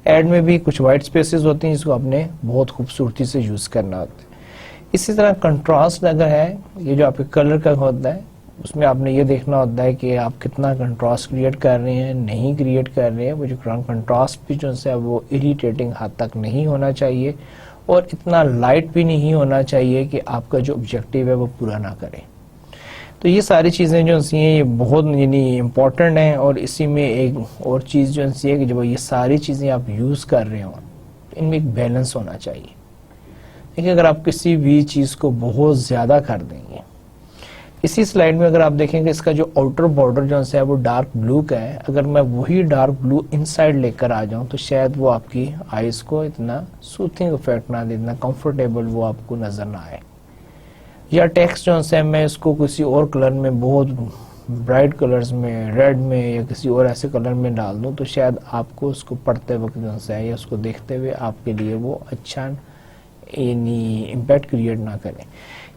S1: ایڈ میں بھی کچھ وائٹ اسپیسز ہوتی ہیں جس کو آپ نے بہت خوبصورتی سے یوز کرنا ہوتا ہے. اسی طرح کنٹراسٹ اگر ہے, یہ جو آپ کے کلر کا ہوتا ہے, اس میں آپ نے یہ دیکھنا ہوتا ہے کہ آپ کتنا کنٹراسٹ کریٹ کر رہے ہیں, نہیں کریٹ کر رہے ہیں. وہ جو کنٹراسٹ بھی جو ہے وہ اریٹیٹنگ حد تک نہیں ہونا چاہیے, اور اتنا لائٹ بھی نہیں ہونا چاہیے کہ آپ کا جو آبجیکٹیو ہے وہ پورا نہ کرے. تو یہ ساری چیزیں جو ہیں یہ بہت یعنی امپورٹنٹ ہیں. اور اسی میں ایک اور چیز جو ہے کہ جب یہ ساری چیزیں آپ یوز کر رہے ہوں, ان میں ایک بیلنس ہونا چاہیے. دیکھیں اگر آپ کسی بھی چیز کو بہت زیادہ کر دیں گے, اسی سلائیڈ میں اگر آپ دیکھیں کہ اس کا جو آؤٹر بارڈر جو ہے وہ ڈارک بلو کا ہے, اگر میں وہی ڈارک بلو ان سائڈ لے کر آ جاؤں تو شاید وہ آپ کی آئیز کو اتنا سوتھنگ افیکٹ نہ دے, اتنا کمفرٹیبل وہ آپ کو نظر نہ آئے. یا ٹیکسٹ جو ہے میں اس کو کسی اور کلر میں, بہت برائٹ کلرز میں, ریڈ میں یا کسی اور ایسے کلر میں ڈال دوں, تو شاید آپ کو اس کو پڑھتے وقت جو ہے یا اس کو دیکھتے ہوئے آپ کے لیے وہ اچھا یعنی امپیکٹ کریٹ نہ کریں.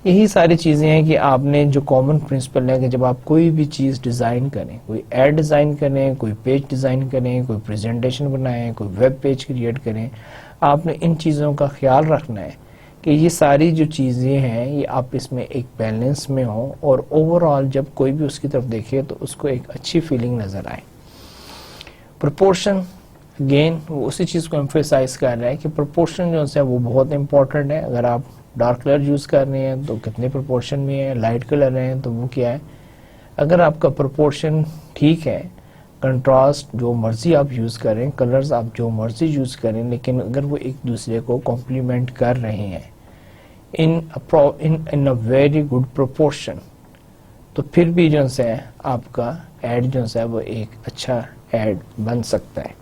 S1: یہی ساری چیزیں ہیں کہ آپ نے جو کامن پرنسپل ہے کہ جب آپ کوئی بھی چیز ڈیزائن کریں, کوئی ایڈ ڈیزائن کریں, کوئی پیج ڈیزائن کریں, کوئی پریزنٹیشن بنائیں, کوئی ویب پیج کریٹ کریں, آپ نے ان چیزوں کا خیال رکھنا ہے کہ یہ ساری جو چیزیں ہیں یہ آپ اس میں ایک بیلنس میں ہوں, اور اوورآل جب کوئی بھی اس کی طرف دیکھے تو اس کو ایک اچھی فیلنگ نظر آئے. پرپورشن اگین وہ اسی چیز کو ایمفیسائز کر رہا ہے کہ پرپورشن جو ہے وہ بہت امپورٹنٹ ہے. اگر آپ ڈارک کلر یوز کر رہے ہیں تو کتنے پرپورشن میں ہے, لائٹ کلر ہیں تو وہ کیا ہے. اگر آپ کا پرپورشن ٹھیک ہے, کنٹراسٹ جو مرضی آپ یوز کریں, کلرز آپ جو مرضی یوز کریں, لیکن اگر وہ ایک دوسرے کو کمپلیمنٹ کر رہے ہیں in a very good proportion, تو پھر بھی جو ہے آپ کا ایڈ جو ہے وہ ایک اچھا ایڈ بن سکتا ہے.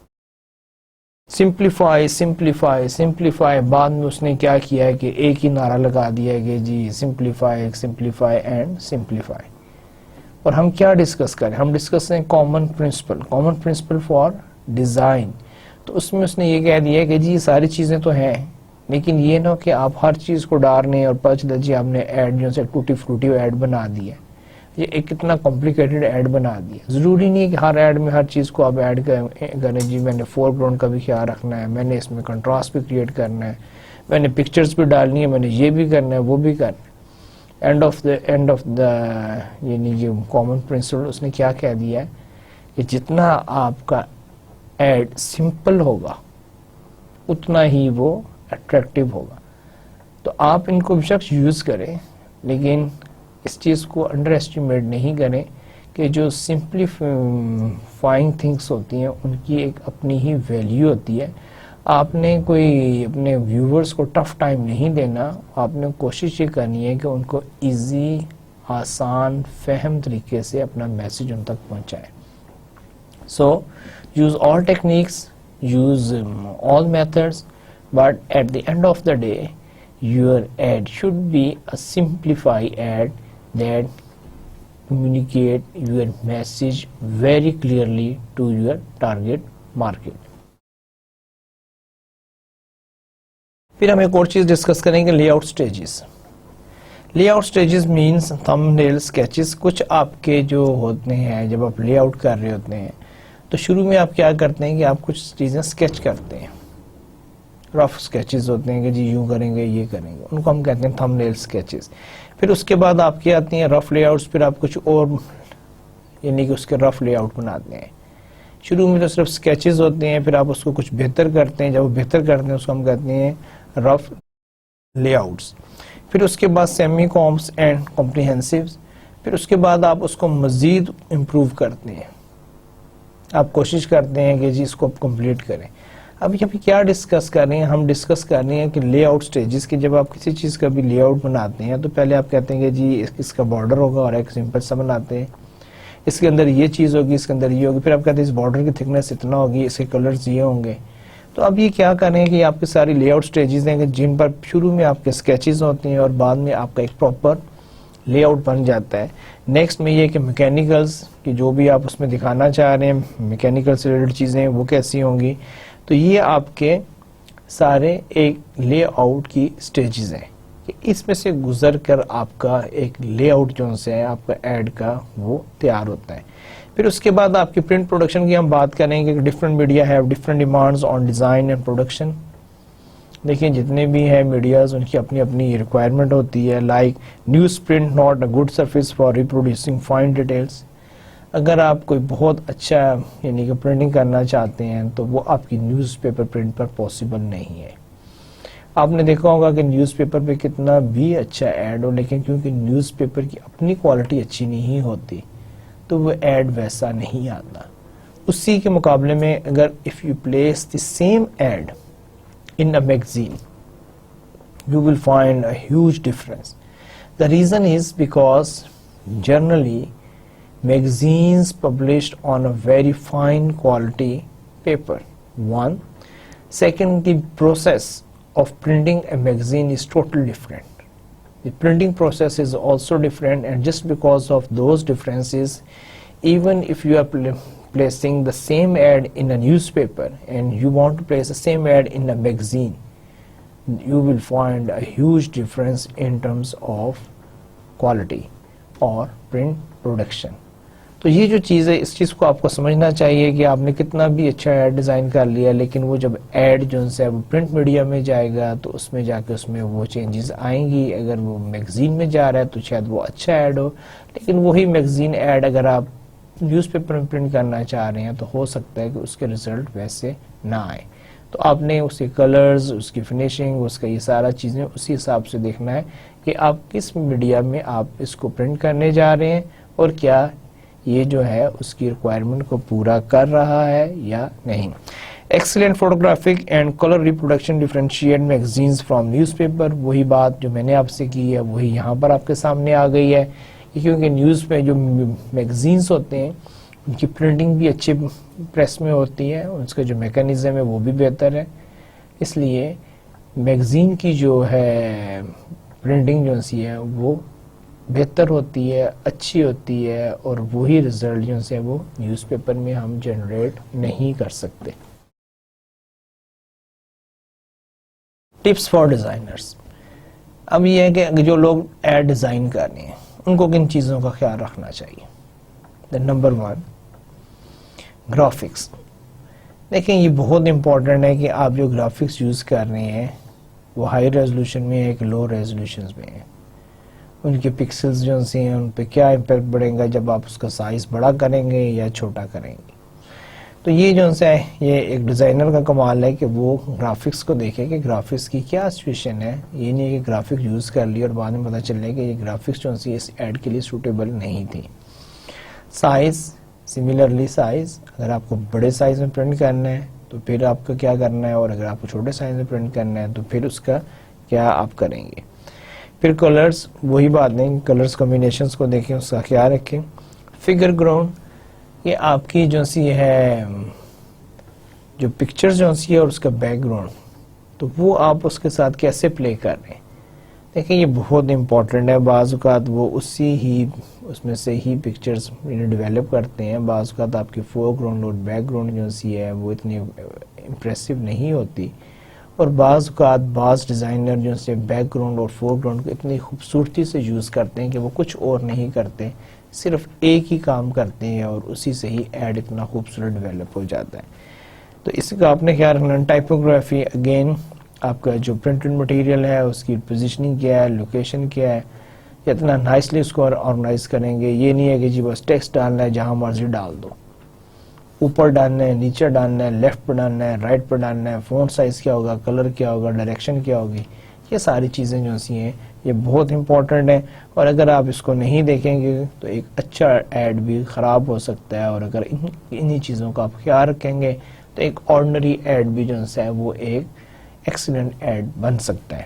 S1: سمپلیفائی سمپلیفائی سمپلیفائی, بعد میں اس نے کیا کیا ہے کہ ایک ہی نعرہ لگا دیا ہے کہ جی سمپلیفائی سمپلیفائی اینڈ سمپلیفائی. اور ہم کیا ڈسکس کریں, ہم ڈسکس کریں کامن پرنسپل فار ڈیزائن. تو اس میں اس نے یہ کہہ دیا کہ جی یہ ساری چیزیں تو ہیں, لیکن یہ نہ کہ آپ ہر چیز کو ڈال رہے ہیں اور پتہ چلا جی آپ نے ایڈ جو سے ٹوٹی فروٹی ایڈ بنا دی ہے. یہ ایک کتنا کمپلیکیٹڈ ایڈ بنا دیا. ضروری نہیں ہے کہ ہر ایڈ میں ہر چیز کو آپ ایڈ کریں. جی میں نے فور گراؤنڈ کا بھی خیال رکھنا ہے, میں نے اس میں کنٹراسٹ بھی کریٹ کرنا ہے, میں نے پکچرز بھی ڈالنی ہے, میں نے یہ بھی کرنا ہے وہ بھی کرنا ہے. اینڈ آف دا یعنی یہ کامن پرنسپل اس نے کیا کہہ دیا ہے کہ جتنا آپ کا ایڈ سمپل ہوگا اتنا ہی وہ اٹریکٹیو ہوگا. تو آپ ان کو بے شک یوز کریں, لیکن اس چیز کو انڈر ایسٹیمیٹ نہیں کریں کہ جو سمپلیفائنگ تھنگس ہوتی ہیں ان کی ایک اپنی ہی ویلیو ہوتی ہے. آپ نے کوئی اپنے ویورز کو ٹف ٹائم نہیں دینا, آپ نے کوشش یہ کرنی ہے کہ ان کو ایزی, آسان, فہم طریقے سے اپنا میسج ان تک پہنچائیں. So use all techniques, use all methods, but at the end of the day your ad should be a simplified ad that communicate your message very clearly to your target market. پھر ہم ایک اور چیز discuss کریں گے, layout stages. Layout stages means thumbnail sketches. کچھ آپ کے جو ہوتے ہیں جب آپ لے آؤٹ کر رہے ہوتے ہیں تو شروع میں آپ کیا کرتے ہیں کہ آپ کچھ چیزیں اسکیچ کرتے ہیں, رف اسکیچز ہوتے ہیں کہ جی یوں کریں گے یہ کریں گے, ان کو ہم کہتے ہیں تھم نیل اسکیچز. پھر اس کے بعد آپ کی آتی ہیں رف لے آؤٹس, پھر آپ کچھ اور یعنی کہ اس کے رف لے آؤٹ بناتے ہیں. شروع میں تو صرف اسکیچز ہوتے ہیں, پھر آپ اس کو کچھ بہتر کرتے ہیں, جب وہ بہتر کرتے ہیں اس کو ہم کہتے ہیں رف لے آؤٹس. پھر اس کے بعد سیمی کامپس اینڈ کمپریہنسیوز. پھر اس کے بعد آپ اس کو مزید امپروو کرتے ہیں, آپ کوشش کرتے ہیں کہ جی اس کو کمپلیٹ کریں. اب یہاں پہ کیا ڈسکس کر رہے ہیں, ہم ڈسکس کر رہے ہیں کہ لے آؤٹ سٹیجز کی. جب آپ کسی چیز کا بھی لے آؤٹ بناتے ہیں تو پہلے آپ کہتے ہیں کہ جی اس کا بارڈر ہوگا اور ایک سمپل سا بناتے ہیں, اس کے اندر یہ چیز ہوگی, اس کے اندر یہ ہوگی. پھر آپ کہتے ہیں اس بارڈر کی تھکنس اتنا ہوگی, اس کے کلرز یہ ہوں گے. تو اب یہ کیا کریں کہ آپ کی ساری لے آؤٹ سٹیجز ہیں کہ جن پر شروع میں آپ کے اسکیچز ہوتے ہیں اور بعد میں آپ کا ایک پراپر لے آؤٹ بن جاتا ہے. نیکسٹ میں یہ کہ میکینیکلز کی جو بھی آپ اس میں دکھانا چاہ رہے ہیں, میکینیکل سے ریلیٹڈ چیزیں وہ کیسی ہوں گی. تو یہ آپ کے سارے ایک لے آؤٹ کی سٹیجز ہیں کہ اس میں سے گزر کر آپ کا ایک لے آؤٹ جو ہے آپ کا ایڈ کا وہ تیار ہوتا ہے. پھر اس کے بعد آپ کی پرنٹ پروڈکشن کی ہم بات کریں گے کہ different media have different demands on design and production. دیکھیں جتنے بھی ہیں میڈیاز ان کی اپنی اپنی ریکوائرمنٹ ہوتی ہے. Like newsprint not a good surface for reproducing fine details. اگر آپ کوئی بہت اچھا یعنی کہ پرنٹنگ کرنا چاہتے ہیں تو وہ آپ کی نیوز پیپر پرنٹ پر پاسبل نہیں ہے. آپ نے دیکھا ہوگا کہ نیوز پیپر پہ کتنا بھی اچھا ایڈ ہو, لیکن کیونکہ نیوز پیپر کی اپنی کوالٹی اچھی نہیں ہوتی تو وہ ایڈ ویسا نہیں آتا. اسی کے مقابلے میں اگر if you place the same ad in a magazine, you will find a huge difference. The reason is because generally magazines published on a very fine quality paper. One. Second, the process of printing a magazine is totally different. The printing process is also different, and just because of those differences, even if you are placing the same ad in a newspaper and you want to place the same ad in a magazine, you will find a huge difference in terms of quality or print production. تو یہ جو چیز ہے اس چیز کو آپ کو سمجھنا چاہیے کہ آپ نے کتنا بھی اچھا ایڈ ڈیزائن کر لیا, لیکن وہ جب ایڈ جو ہے وہ پرنٹ میڈیا میں جائے گا تو اس میں جا کے اس میں وہ چینجز آئیں گی. اگر وہ میگزین میں جا رہا ہے تو شاید وہ اچھا ایڈ ہو, لیکن وہی میگزین ایڈ اگر آپ نیوز پیپر میں پرنٹ کرنا چاہ رہے ہیں تو ہو سکتا ہے کہ اس کے ریزلٹ ویسے نہ آئے. تو آپ نے اس کے کلرز, اس کی فنیشنگ, اس کا یہ سارا چیزیں اسی حساب سے دیکھنا ہے کہ آپ کس میڈیا میں آپ اس کو پرنٹ کرنے جا رہے ہیں اور کیا یہ جو ہے اس کی ریکوائرمنٹ کو پورا کر رہا ہے یا نہیں. Excellent photographic and colour reproduction differentiate magazines from news paper. وہی بات جو میں نے آپ سے کی ہے وہی یہاں پر آپ کے سامنے آ گئی ہے, کیونکہ نیوز پہ جو میگزینز ہوتے ہیں ان کی پرنٹنگ بھی اچھے پریس میں ہوتی ہے, اس کا جو میکانزم ہے وہ بھی بہتر ہے. اس لیے میگزین کی جو ہے پرنٹنگ جو سی ہے وہ بہتر ہوتی ہے, اچھی ہوتی ہے, اور وہی رزلٹ جو ہے وہ نیوز پیپر میں ہم جنریٹ نہیں کر سکتے. Tips for designers. اب یہ ہے کہ جو لوگ ایڈ ڈیزائن کر رہے ہیں ان کو کن چیزوں کا خیال رکھنا چاہیے. Number 1 graphics. دیکھیں یہ بہت امپورٹنٹ ہے کہ آپ جو گرافکس یوز کر رہے ہیں وہ ہائی ریزولوشن میں ہے کہ لو ریزولوشنز میں ہیں. ان کے پکسلز جو ہیں ان پہ کیا امپیکٹ پڑے گا جب آپ اس کا سائز بڑا کریں گے یا چھوٹا کریں گے. تو یہ جو ہے یہ ایک ڈیزائنر کا کمال ہے کہ وہ گرافکس کو دیکھے کہ گرافکس کی کیا سچویشن ہے. یہ نہیں ہے کہ گرافکس یوز کر لی اور بعد میں پتہ چلے کہ یہ گرافکس جو ہے اس ایڈ کے لیے سوٹیبل نہیں تھی. سائز سملرلی سائز اگر آپ کو بڑے سائز میں پرنٹ کرنا ہے تو پھر آپ کو کیا کرنا ہے, اور اگر آپ کو چھوٹے سائز میں پرنٹ کرنا ہے تو پھر اس کا کیا آپ کریں گے. پھر کلرز وہی بات نہیں, کلرز کمبینیشنز کو دیکھیں, اس کا خیال رکھیں. فگر گراؤنڈ یہ آپ کی جو سی ہے جو پکچر جو سی ہے اور اس کا بیک گراؤنڈ تو وہ آپ اس کے ساتھ کیسے پلے کر رہے ہیں. دیکھیں یہ بہت امپورٹنٹ ہے. بعض اوقات وہ اس میں سے ہی پکچرز ڈیولپ کرتے ہیں. بعض اوقات آپ کی فور گراؤنڈ اور بیک گراؤنڈ جو سی ہے وہ اتنی امپریسو نہیں ہوتی, اور بعض اوقات بعض ڈیزائنر جو سے بیک گراؤنڈ اور فور گراؤنڈ کو اتنی خوبصورتی سے یوز کرتے ہیں کہ وہ کچھ اور نہیں کرتے, صرف ایک ہی کام کرتے ہیں اور اسی سے ہی ایڈ اتنا خوبصورت ڈیولپ ہو جاتا ہے. تو اس کا آپ نے خیال رکھنا. ٹائپوگرافی اگین آپ کا جو پرنٹڈ مٹیریل ہے اس کی پوزیشننگ کیا ہے, لوکیشن کیا ہے, اتنا نائسلی اس کو آرگنائز کریں گے. یہ نہیں ہے کہ جی بس ٹیکسٹ ڈالنا ہے جہاں مرضی ڈال دو, اوپر ڈالنا ہے, نیچے ڈالنا ہے, لیفٹ پہ ڈالنا ہے, رائٹ پہ ڈالنا ہے, فونٹ سائز کیا ہوگا, کلر کیا ہوگا, ڈائریکشن کیا ہوگی. یہ ساری چیزیں جو سی ہیں یہ بہت امپورٹنٹ ہیں, اور اگر آپ اس کو نہیں دیکھیں گے تو ایک اچھا ایڈ بھی خراب ہو سکتا ہے. اور اگر انہی چیزوں کا آپ خیال رکھیں گے تو ایک آرڈنری ایڈ بھی جو ہے وہ ایک ایکسیلنٹ ایڈ بن سکتا ہے.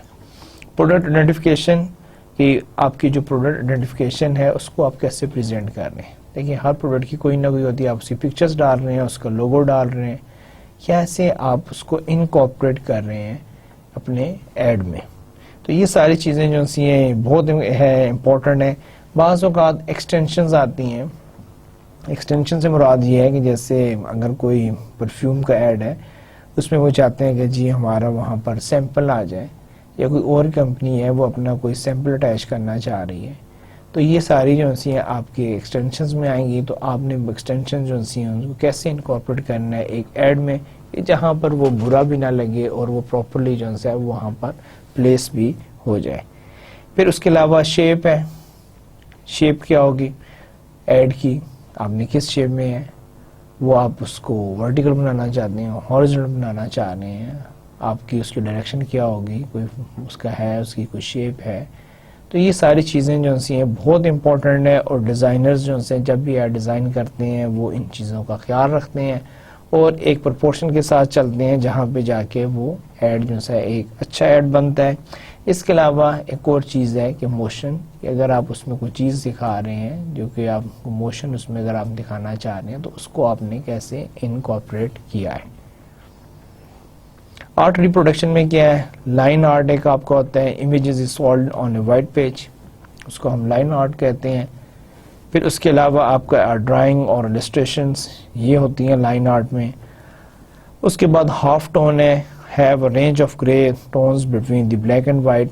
S1: پروڈکٹ آئیڈینٹیفیکیشن کہ آپ کی جو پروڈکٹ آئیڈینٹیفیکیشن ہے اس کو آپ کیسے پریزنٹ کر رہے ہیں. دیکھیں ہر پروڈکٹ کی کوئی نہ کوئی ہوتی ہے, آپ اس کی پکچرز ڈال رہے ہیں, اس کا لوگو ڈال رہے ہیں, کیسے آپ اس کو انکارپوریٹ کر رہے ہیں اپنے ایڈ میں. تو یہ ساری چیزیں جو سی ہیں بہت امپورٹنٹ ہیں. بعض اوقات ایکسٹینشنز آتی ہیں. ایکسٹینشن سے مراد یہ ہے کہ جیسے اگر کوئی پرفیوم کا ایڈ ہے اس میں وہ چاہتے ہیں کہ جی ہمارا وہاں پر سیمپل آ جائے, یا کوئی اور کمپنی ہے وہ اپنا کوئی سیمپل اٹیچ کرنا چاہ رہی ہے, تو یہ ساری جو سی ہیں آپ کے ایکسٹینشنز میں آئیں گی. تو آپ نے ایکسٹینشن جو سی ہیں ان کو کیسے انکارپوریٹ کرنا ہے ایک ایڈ میں کہ جہاں پر وہ برا بھی نہ لگے اور وہ پراپرلی جو ہے وہاں پر پلیس بھی ہو جائے. پھر اس کے علاوہ شیپ ہے. شیپ کیا ہوگی ایڈ کی, آپ نے کس شیپ میں ہے, وہ آپ اس کو ورٹیکل بنانا چاہتے ہیں, ہاریزونٹل بنانا چاہ رہے ہیں, آپ کی اس کی ڈائریکشن کیا ہوگی, کوئی اس کا ہے, اس کی کوئی شیپ ہے. تو یہ ساری چیزیں جو سی ہیں بہت امپورٹنٹ ہے, اور ڈیزائنرز جو ہیں جب بھی ایڈ ڈیزائن کرتے ہیں وہ ان چیزوں کا خیال رکھتے ہیں اور ایک پرپورشن کے ساتھ چلتے ہیں جہاں پہ جا کے وہ ایڈ جو ہے ایک اچھا ایڈ بنتا ہے. اس کے علاوہ ایک اور چیز ہے کہ موشن, کہ اگر آپ اس میں کوئی چیز دکھا رہے ہیں جو کہ آپ کو موشن اس میں اگر آپ دکھانا چاہ رہے ہیں تو اس کو آپ نے کیسے انکارپوریٹ کیا ہے. آرٹ ریپروڈکشن میں کیا ہے, لائن آرٹ ایک آپ کا ہوتا ہے, images is solid on a white page, اس کو ہم لائن آرٹ کہتے ہیں. پھر اس کے علاوہ آپ کا ڈرائنگ اور السٹریشنز یہ ہوتی ہیں لائن آرٹ میں. اس کے بعد ہاف ٹون ہے, have a range of gray tones between the black and white.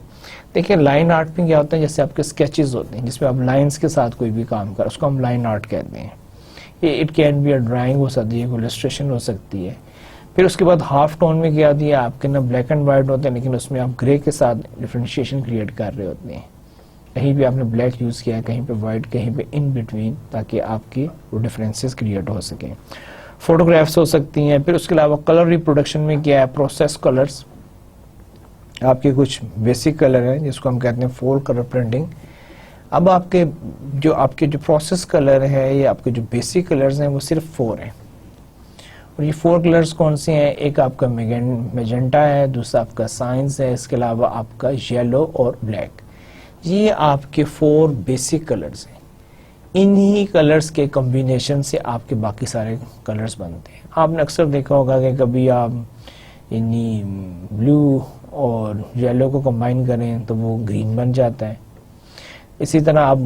S1: دیکھیں لائن آرٹ میں کیا ہوتا ہے, جیسے آپ کے اسکیچز ہوتے ہیں جس میں آپ لائنز کے ساتھ کوئی بھی کام کر, اس کو ہم لائن آرٹ کہتے ہیں. یہ it can be a drawing ہو سکتی ہے, کوئی السٹریشن ہو سکتی ہے. پھر اس کے بعد ہاف ٹون میں کیا ہوتی ہے, آپ کے نا بلیک اینڈ وائٹ ہوتے ہیں لیکن اس میں آپ گرے کے ساتھ ڈفرینشیشن کریٹ کر رہے ہوتے ہیں. کہیں بھی آپ نے بلیک یوز کیا ہے, کہیں پہ وائٹ, کہیں پہ ان بٹوین, تاکہ آپ کی وہ ڈفرینسز کریٹ ہو سکیں. فوٹوگرافس ہو سکتی ہیں. پھر اس کے علاوہ کلر ریپروڈکشن میں کیا ہے, پروسیس کلرز, آپ کے کچھ بیسک کلر ہیں جس کو ہم کہتے ہیں 4 کلر پرنٹنگ. اب آپ کے جو پروسیس کلر ہے یا آپ کے جو بیسک کلرز ہیں وہ صرف 4 ہیں, اور یہ 4 کلرز کون سے ہیں, ایک آپ کا میجنٹا ہے, دوسرا آپ کا سائنس ہے, اس کے علاوہ آپ کا یلو اور بلیک. یہ آپ کے 4 بیسک کلرز ہیں. انہی کلرز کے کمبینیشن سے آپ کے باقی سارے کلرز بنتے ہیں. آپ نے اکثر دیکھا ہوگا کہ کبھی آپ یعنی بلو اور یلو کو کمبائن کریں تو وہ گرین بن جاتا ہے. اسی طرح آپ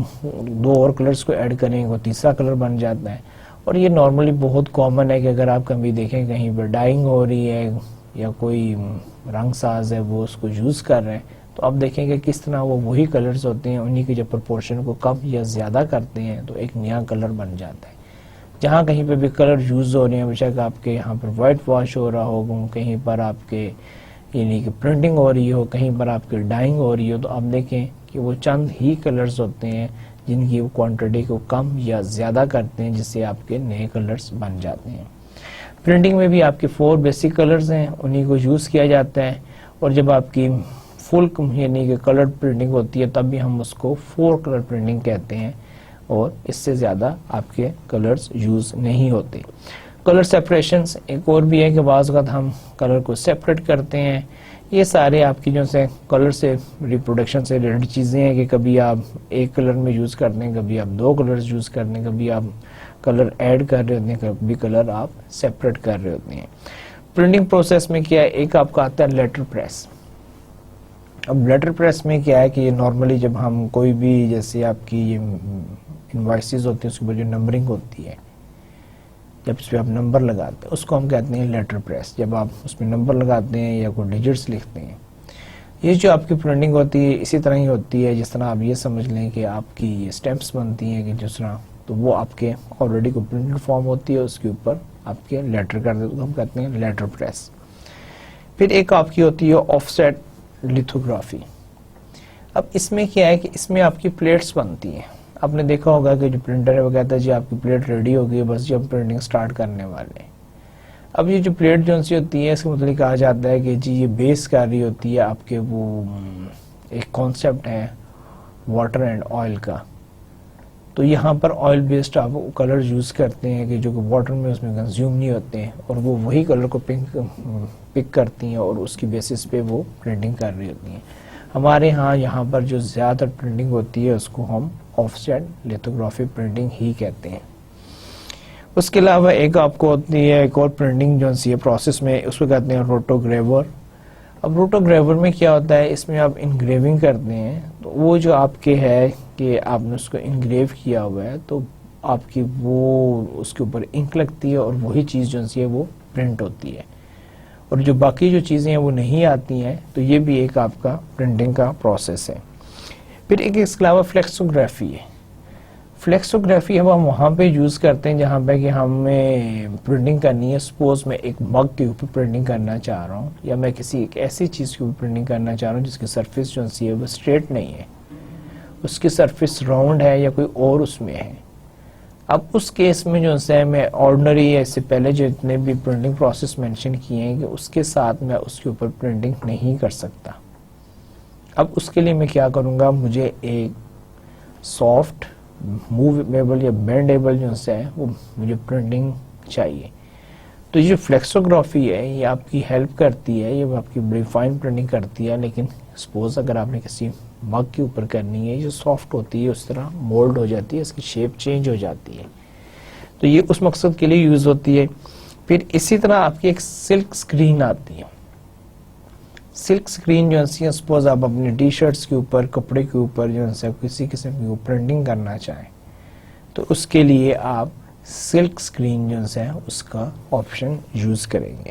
S1: 2 اور کلرز کو ایڈ کریں وہ تیسرا کلر بن جاتا ہے. اور یہ نارملی بہت کامن ہے کہ اگر آپ کبھی دیکھیں کہیں پر ڈائنگ ہو رہی ہے یا کوئی رنگ ساز ہے وہ اس کو یوز کر رہے ہیں, تو آپ دیکھیں گے کس طرح وہ وہی کلرز ہوتے ہیں, انہی کی جب پرپورشن کو کم یا زیادہ کرتے ہیں تو ایک نیا کلر بن جاتا ہے. جہاں کہیں پہ بھی کلر یوز ہو رہے ہیں, بیشک آپ کے یہاں پر وائٹ واش ہو رہا ہو, کہیں پر آپ کے یعنی کہ پرنٹنگ ہو رہی ہو, کہیں پر آپ کی ڈائنگ ہو رہی ہو, تو آپ دیکھیں کہ وہ چند ہی کلرز ہوتے ہیں جن کی کوانٹٹی کو کم یا زیادہ کرتے ہیں, جس سے آپ کے نئے کلرز بن جاتے ہیں. پرنٹنگ میں بھی آپ کے 4 بیسک کلرز ہیں, انہی کو یوز کیا جاتا ہے, اور جب آپ کی فل یعنی کہ کلر پرنٹنگ ہوتی ہے تب بھی ہم اس کو 4 کلر پرنٹنگ کہتے ہیں, اور اس سے زیادہ آپ کے کلرز یوز نہیں ہوتے. کلر سیپریشنز ایک اور بھی ہے کہ بعض اوقات ہم کلر کو سیپریٹ کرتے ہیں. یہ سارے آپ کی جو سے کلر سے ریپروڈکشن سے ریلیٹڈ چیزیں ہیں کہ کبھی آپ ایک کلر میں یوز کرتے ہیں, کبھی آپ 2 کلرز یوز کرتے ہیں, کبھی آپ کلر ایڈ کر رہے ہوتے ہیں, کبھی کلر آپ سیپریٹ کر رہے ہوتے ہیں. پرنٹنگ پروسیس میں کیا ہے, ایک آپ کا آتا ہے لیٹر پریس. اب لیٹر پریس میں کیا ہے کہ یہ نارملی جب ہم کوئی بھی جیسے آپ کی یہ انوائسز ہوتی ہیں اس کے اوپر جو نمبرنگ ہوتی ہے, جب اس پہ آپ نمبر لگاتے ہیں اس کو ہم کہتے ہیں لیٹر پریس. جب آپ اس میں نمبر لگاتے ہیں یا کوئی ڈیجٹس لکھتے ہیں, یہ جو آپ کی پرنٹنگ ہوتی ہے اسی طرح ہی ہوتی ہے جس طرح آپ یہ سمجھ لیں کہ آپ کی یہ اسٹیمپس بنتی ہیں کہ جس طرح, تو وہ آپ کے آلریڈی کو پرنٹڈ فارم ہوتی ہے, اس کے اوپر آپ کے لیٹر کر دیتے ہیں, ہم کہتے ہیں لیٹر پریس. پھر ایک آپ کی ہوتی ہے آف سیٹ لیتھوگرافی. اب اس میں کیا ہے کہ اس میں آپ کی پلیٹس بنتی ہیں. آپ نے دیکھا ہوگا کہ جو پرنٹر ہے وہ کہتا ہے جی آپ کی پلیٹ ریڈی ہو گئی, بس جی ہم پرنٹنگ سٹارٹ کرنے والے ہیں. اب یہ جو پلیٹ جو سی ہوتی ہے اس کے متعلق کہا جاتا ہے کہ جی یہ بیس کر رہی ہوتی ہے آپ کے وہ ایک کانسیپٹ ہے واٹر اینڈ آئل کا. تو یہاں پر آئل بیسڈ آپ کلر یوز کرتے ہیں کہ جو کہ واٹر میں اس میں کنزیوم نہیں ہوتے ہیں, اور وہ وہی کلر کو پک کرتی ہیں اور اس کی بیسس پہ وہ پرنٹنگ کر رہی ہوتی ہیں. ہمارے ہاں یہاں پر جو زیادہ پرنٹنگ ہوتی ہے اس کو ہم آف سیٹ لیتھوگرافی پرنٹنگ ہی کہتے ہیں. اس کے علاوہ ایک آپ کو ہوتی ہے ایک اور پرنٹنگ جو سی پروسیس میں, اس کو کہتے ہیں روٹوگریور. اب روٹوگریور میں کیا ہوتا ہے, اس میں آپ انگریونگ کرتے ہیں, تو وہ جو آپ کے ہے کہ آپ نے اس کو انگریو کیا ہوا ہے تو آپ کی وہ اس کے اوپر انک لگتی ہے اور وہی چیز جو سی ہے وہ پرنٹ ہوتی ہے, اور جو باقی جو چیزیں ہیں وہ نہیں آتی ہیں, تو یہ بھی ایک آپ کا پرنٹنگ کا پروسیس ہے. پھر ایک اس کے علاوہ فلیکسوگرافی ہے. فلیکسوگرافی ہم وہاں پہ یوز کرتے ہیں جہاں پہ کہ ہمیں پرنٹنگ کرنی ہے. سپوز میں ایک مگ کے اوپر پرنٹنگ کرنا چاہ رہا ہوں, یا میں کسی ایک ایسی چیز کے اوپر پرنٹنگ کرنا چاہ رہا ہوں جس کی سرفیس جو سی ہے وہ اسٹریٹ نہیں ہے, اس کی سرفیس راؤنڈ ہے یا کوئی اور اس میں ہے. اب اس کیس میں جو ہے میں آرڈنری اس سے پہلے جو اتنے بھی پرنٹنگ پروسیس مینشن کیے ہیں کہ اس کے ساتھ میں اس کے اوپر پرنٹنگ نہیں کر سکتا. اب اس کے لیے میں کیا کروں گا, مجھے ایک سافٹ موویبل یا بینڈیبل جو ہے وہ مجھے پرنٹنگ چاہیے. تو یہ جو فلیکسوگرافی ہے یہ آپ کی ہیلپ کرتی ہے, یہ آپ کی بڑی فائن پرنٹنگ کرتی ہے. لیکن سپوز اگر آپ نے کسی مگ کے اوپر کرنی ہے, جو سافٹ ہوتی ہے اس طرح مولڈ ہو جاتی ہے, اس کی شیپ چینج ہو جاتی ہے, تو یہ اس مقصد کے لیے یوز ہوتی ہے. پھر اسی طرح آپ کی ایک سلک اسکرین آتی ہے. سلک اسکرین جو ہے سپوز آپ اپنے ٹی شرٹس کے اوپر کپڑے کے اوپر جو ہے کسی قسم کی پرنٹنگ کرنا چاہیں تو اس کے لیے آپ سلک اسکرین جو ہے اس کا آپشن یوز کریں گے.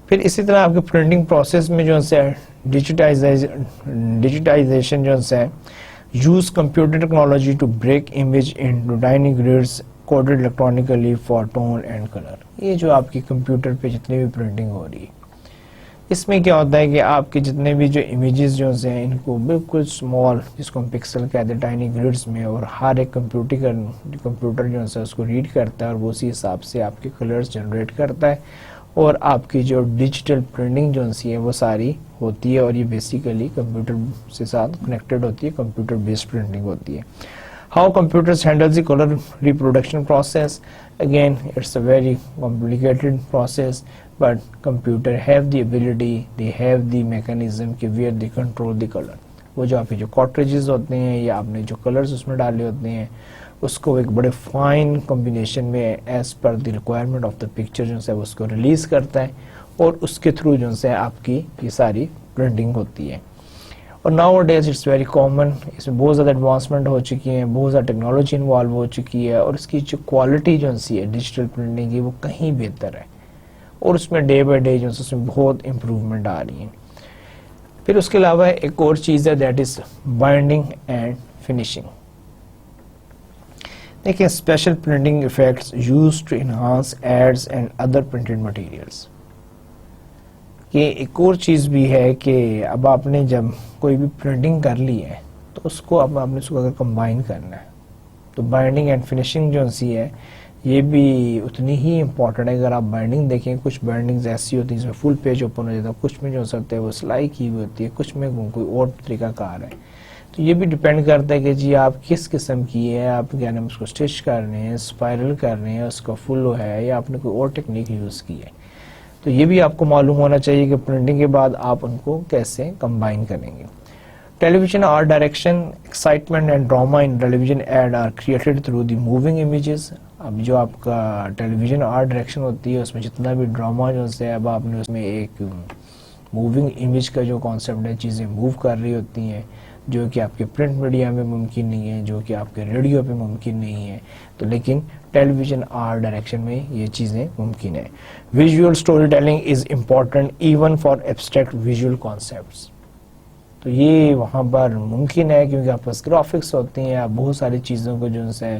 S1: پھر اسی طرح آپ کے پرنٹنگ پروسیس میں جو ہے ڈیجیٹائزیشن جو ہے use computer technology to break image into tiny grids coded electronically for tone and colour. یہ جو آپ کی کمپیوٹر پہ جتنی بھی پرنٹنگ ہو رہی ہے اس میں کیا ہوتا ہے کہ آپ کے جتنے بھی جو امیجز جو ہیں ان کو بالکل اسمال, جس کو ہم پکسل کہتے ہیں, ٹائنی گریڈز میں, اور ہر ایک کمپیوٹر جو ہے اس کو ریڈ کرتا ہے اور وہ اسی حساب سے آپ کے کلرز جنریٹ کرتا ہے, اور آپ کی جو ڈیجیٹل پرنٹنگ جو ہے وہ ساری ہوتی ہے, اور یہ بیسیکلی کمپیوٹر سے ساتھ کنیکٹڈ ہوتی ہے, کمپیوٹر بیسڈ پرنٹنگ ہوتی ہے. How computers handle the color reproduction process? Again, it's a very complicated process, but computer have the ability, they have the mechanism کہ where they control the color. وہ جو آپ کے جو cartridges ہوتے ہیں یا آپ نے جو colors اس میں ڈالے ہوتے ہیں اس کو ایک بڑے فائن کمبینیشن میں as per the requirement of the picture جو ہے اس کو ریلیز کرتا ہے, اور اس کے تھرو جو ہے آپ کی یہ ساری پرنٹنگ ہوتی ہے. اور nowadays it's very common, اس میں بہت زیادہ ایڈوانسمنٹ ہو چکی ہے, بہت زیادہ ٹیکنالوجی انوالو ہو چکی ہے, اور اس کی جو کوالٹی جو سی ہے ڈیجیٹل پرنٹنگ کی وہ کہیں بہتر ہے. اور اس میں ڈے بائی ڈے جو ہے اس میں بہت امپروومنٹ آ رہی ہیں. پھر اس کے علاوہ ایک اور چیز ہے that is binding and finishing. دیکھیں special printing effects use to enhance ads and other printed materials. کہ ایک اور چیز بھی ہے کہ اب آپ نے جب کوئی بھی پرنٹنگ کر لی ہے تو اس کو اب آپ نے اس کو اگر کمبائن کرنا ہے تو بائنڈنگ اینڈ فنیشنگ جو سی ہے یہ بھی اتنی ہی امپورٹنٹ ہے. اگر آپ بائنڈنگ دیکھیں کچھ بائنڈنگز ایسی ہوتی ہیں جس میں فل پیج اوپن ہو جاتا ہے, کچھ میں جو سکتے ہیں وہ سلائی کی ہوئی ہوتی ہے, کچھ میں کوئی اور طریقہ کار ہے. تو یہ بھی ڈیپینڈ کرتا ہے کہ جی آپ کس قسم کی ہے, آپ کیا نام اس کو اسٹچ کر رہے ہیں, اسپائرل کر رہے ہیں, اس کا فل ہے یا آپ نے کوئی اور ٹیکنیک یوز کی ہے. تو یہ بھی آپ کو معلوم ہونا چاہیے کہ پرنٹنگ کے بعد آپ ان کو کیسے کمبائن کریں گے. Television art direction excitement and drama in television ad are created through the moving images. اب جو آپ کا ٹیلی ویژن آرٹ ڈائریکشن ہوتی ہے اس میں جتنا بھی ڈراما جو ہے اب آپ نے اس میں ایک موونگ امیج کا جو کانسیپٹ ہے, چیزیں موو کر رہی ہوتی ہیں جو کہ آپ کے پرنٹ میڈیا میں ممکن نہیں ہے, جو کہ آپ کے ریڈیو پہ ممکن نہیں ہے, تو لیکن ٹیلی ویژن آرٹ ڈائریکشن میں یہ چیزیں ممکن ہیں. Visual story telling is important even for abstract visual concepts. تو یہ وہاں پر ممکن ہے کیونکہ آپ پاس گرافکس ہوتی ہیں, آپ بہت ساری چیزوں کو جو ہے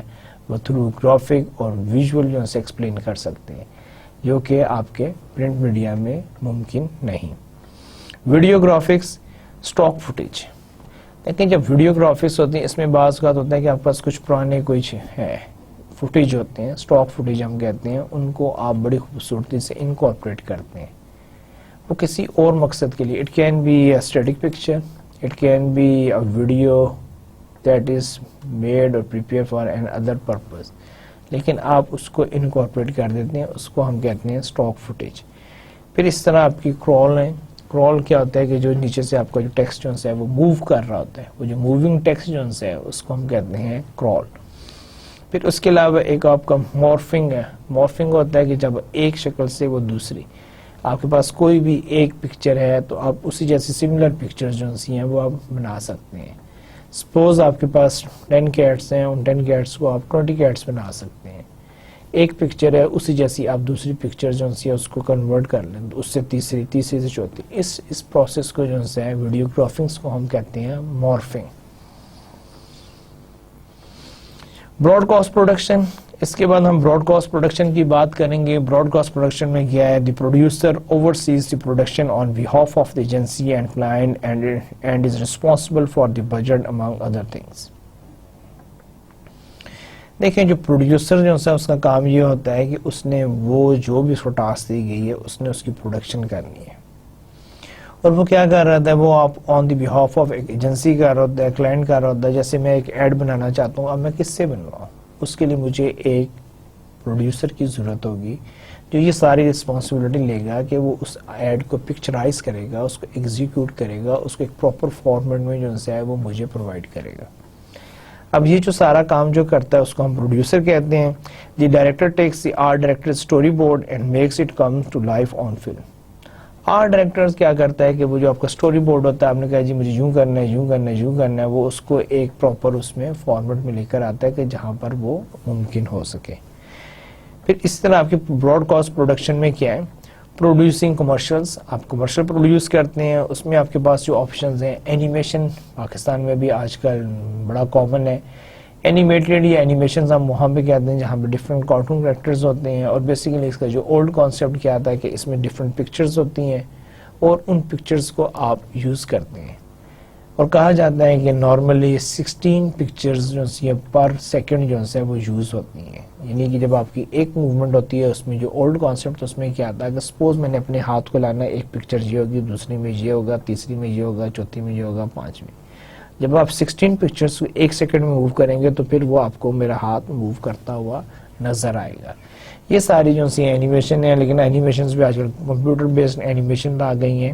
S1: وہ تھرو گرافک اور ویژول جو ہے ایکسپلین کر سکتے ہیں جو کہ آپ کے پرنٹ میڈیا میں ممکن نہیں. Video graphics stock footage. لیکن جب ویڈیو گرافکس ہوتی ہیں اس میں بعض اوقات ہوتا ہے کہ آپ پاس کچھ پرانے کچھ ہے فوٹیج ہوتے ہیں, اسٹاک فوٹیج ہم کہتے ہیں, ان کو آپ بڑی خوبصورتی سے انکارپوریٹ کرتے ہیں وہ کسی اور مقصد کے لیے. It can be a static picture, it can be a video that is made or prepared for an other purpose, لیکن آپ اس کو انکارپوریٹ کر دیتے ہیں, اس کو ہم کہتے ہیں اسٹاک فوٹیج. پھر اس طرح آپ کی کرال ہے. کرال کیا ہوتا ہے کہ جو نیچے سے آپ کا جو ٹیکسٹ جو ہے وہ موو کر رہا ہوتا ہے, وہ جو موونگ ٹیکسٹ جو ہے اس کو ہم کہتے ہیں کرال. پھر اس کے علاوہ ایک آپ کا مورفنگ ہے. مورفنگ ہوتا ہے کہ جب ایک شکل سے وہ دوسری, آپ کے پاس کوئی بھی ایک پکچر ہے تو آپ اسی جیسی سملر پکچر جو ہیں وہ آپ بنا سکتے ہیں. سپوز آپ کے پاس 10 کیٹس ہیں, ان 10 کیٹس کو آپ 20 کیٹس بنا سکتے ہیں. ایک پکچر ہے اسی جیسی آپ دوسری پکچر جو ہے اس کو کنورٹ کر لیں, اس سے تیسری, تیسری سے چوتھی. اس پروسیس کو جو ہے ویڈیو گرافنگس کو ہم کہتے ہیں مورفنگ. Broadcast production. اس کے بعد ہم براڈ کاسٹ پروڈکشن کی بات کریں گے. براڈ کاسٹ پروڈکشن میں کیا ہے, the producer oversees the production on behalf of the agency and client and is responsible for the budget among other things. دیکھیں جو پروڈیوسر جو ہے اس کا کام یہ ہوتا ہے کہ اس نے وہ جو بھی اس کو ٹاسک دی گئی ہے اس نے اس کی پروڈکشن کرنی ہے, اور وہ کیا کر رہا ہے, وہ آپ آن دی بہاف آف ایک ایجنسی کر رہا ہوتا ہے, کلائنٹ کر رہا ہوتا ہے. جیسے میں ایک ایڈ بنانا چاہتا ہوں, اب میں کس سے بنواؤں, اس کے لیے مجھے ایک پروڈیوسر کی ضرورت ہوگی جو یہ ساری رسپانسبلٹی لے گا کہ وہ اس ایڈ کو پکچرائز کرے گا, اس کو ایگزیکیوٹ کرے گا, اس کو ایک پراپر فارمیٹ میں جو ہے وہ مجھے پرووائڈ کرے گا. اب یہ جو سارا کام جو کرتا ہے اس کو ہم پروڈیوسر کہتے ہیں. The director takes the art director storyboard and makes it come to life on film. Art director کیا کرتا ہے کہ وہ جو آپ کا اسٹوری بورڈ ہوتا ہے, آپ نے کہا جی مجھے یوں کرنا ہے, یوں کرنا ہے, یوں کرنا ہے, وہ اس کو ایک پراپر اس میں فارمیٹ میں لے کر آتا ہے کہ جہاں پر وہ ممکن ہو سکے. پھر اس طرح آپ کی براڈ کاسٹ پروڈکشن میں کیا ہے, پروڈیوسنگ کمرشلز. آپ کمرشل پروڈیوس کرتے ہیں, اس میں آپ کے پاس جو آپشنز ہیں, اینیمیشن پاکستان میں بھی آج کل بڑا کامن ہے. اینیمیٹڈ یا اینیمیشنز ہم وہاں پہ کہتے ہیں جہاں پہ ڈفرینٹ کارٹون کریکٹرز ہوتے ہیں, اور بیسیکلی اس کا جو اولڈ کانسیپٹ کیا آتا ہے کہ اس میں ڈفرینٹ پکچرز ہوتی ہیں اور ان پکچرز کو آپ یوز کرتے ہیں. اور کہا جاتا ہے کہ نارملی 16 پکچرز جو پر سیکنڈ جو ہے وہ یوز ہوتی ہیں. یعنی کہ جب آپ کی ایک موومنٹ ہوتی ہے اس میں جو اولڈ کانسیپٹ اس میں کیا آتا ہے کہ سپوز میں نے اپنے ہاتھ کو لانا, ایک پکچر یہ ہوگی, دوسری میں یہ ہوگا, تیسری میں یہ ہوگا, چوتھی میں یہ ہوگا, پانچویں. جب آپ 16 پکچرز کو ایک سیکنڈ میں موو کریں گے تو پھر وہ آپ کو میرا ہاتھ موو کرتا ہوا نظر آئے گا. یہ ساری جو سی اینیمیشن ہیں, لیکن اینیمیشنز بھی آج کل کمپیوٹر بیسڈ اینیمیشن آ گئی ہیں.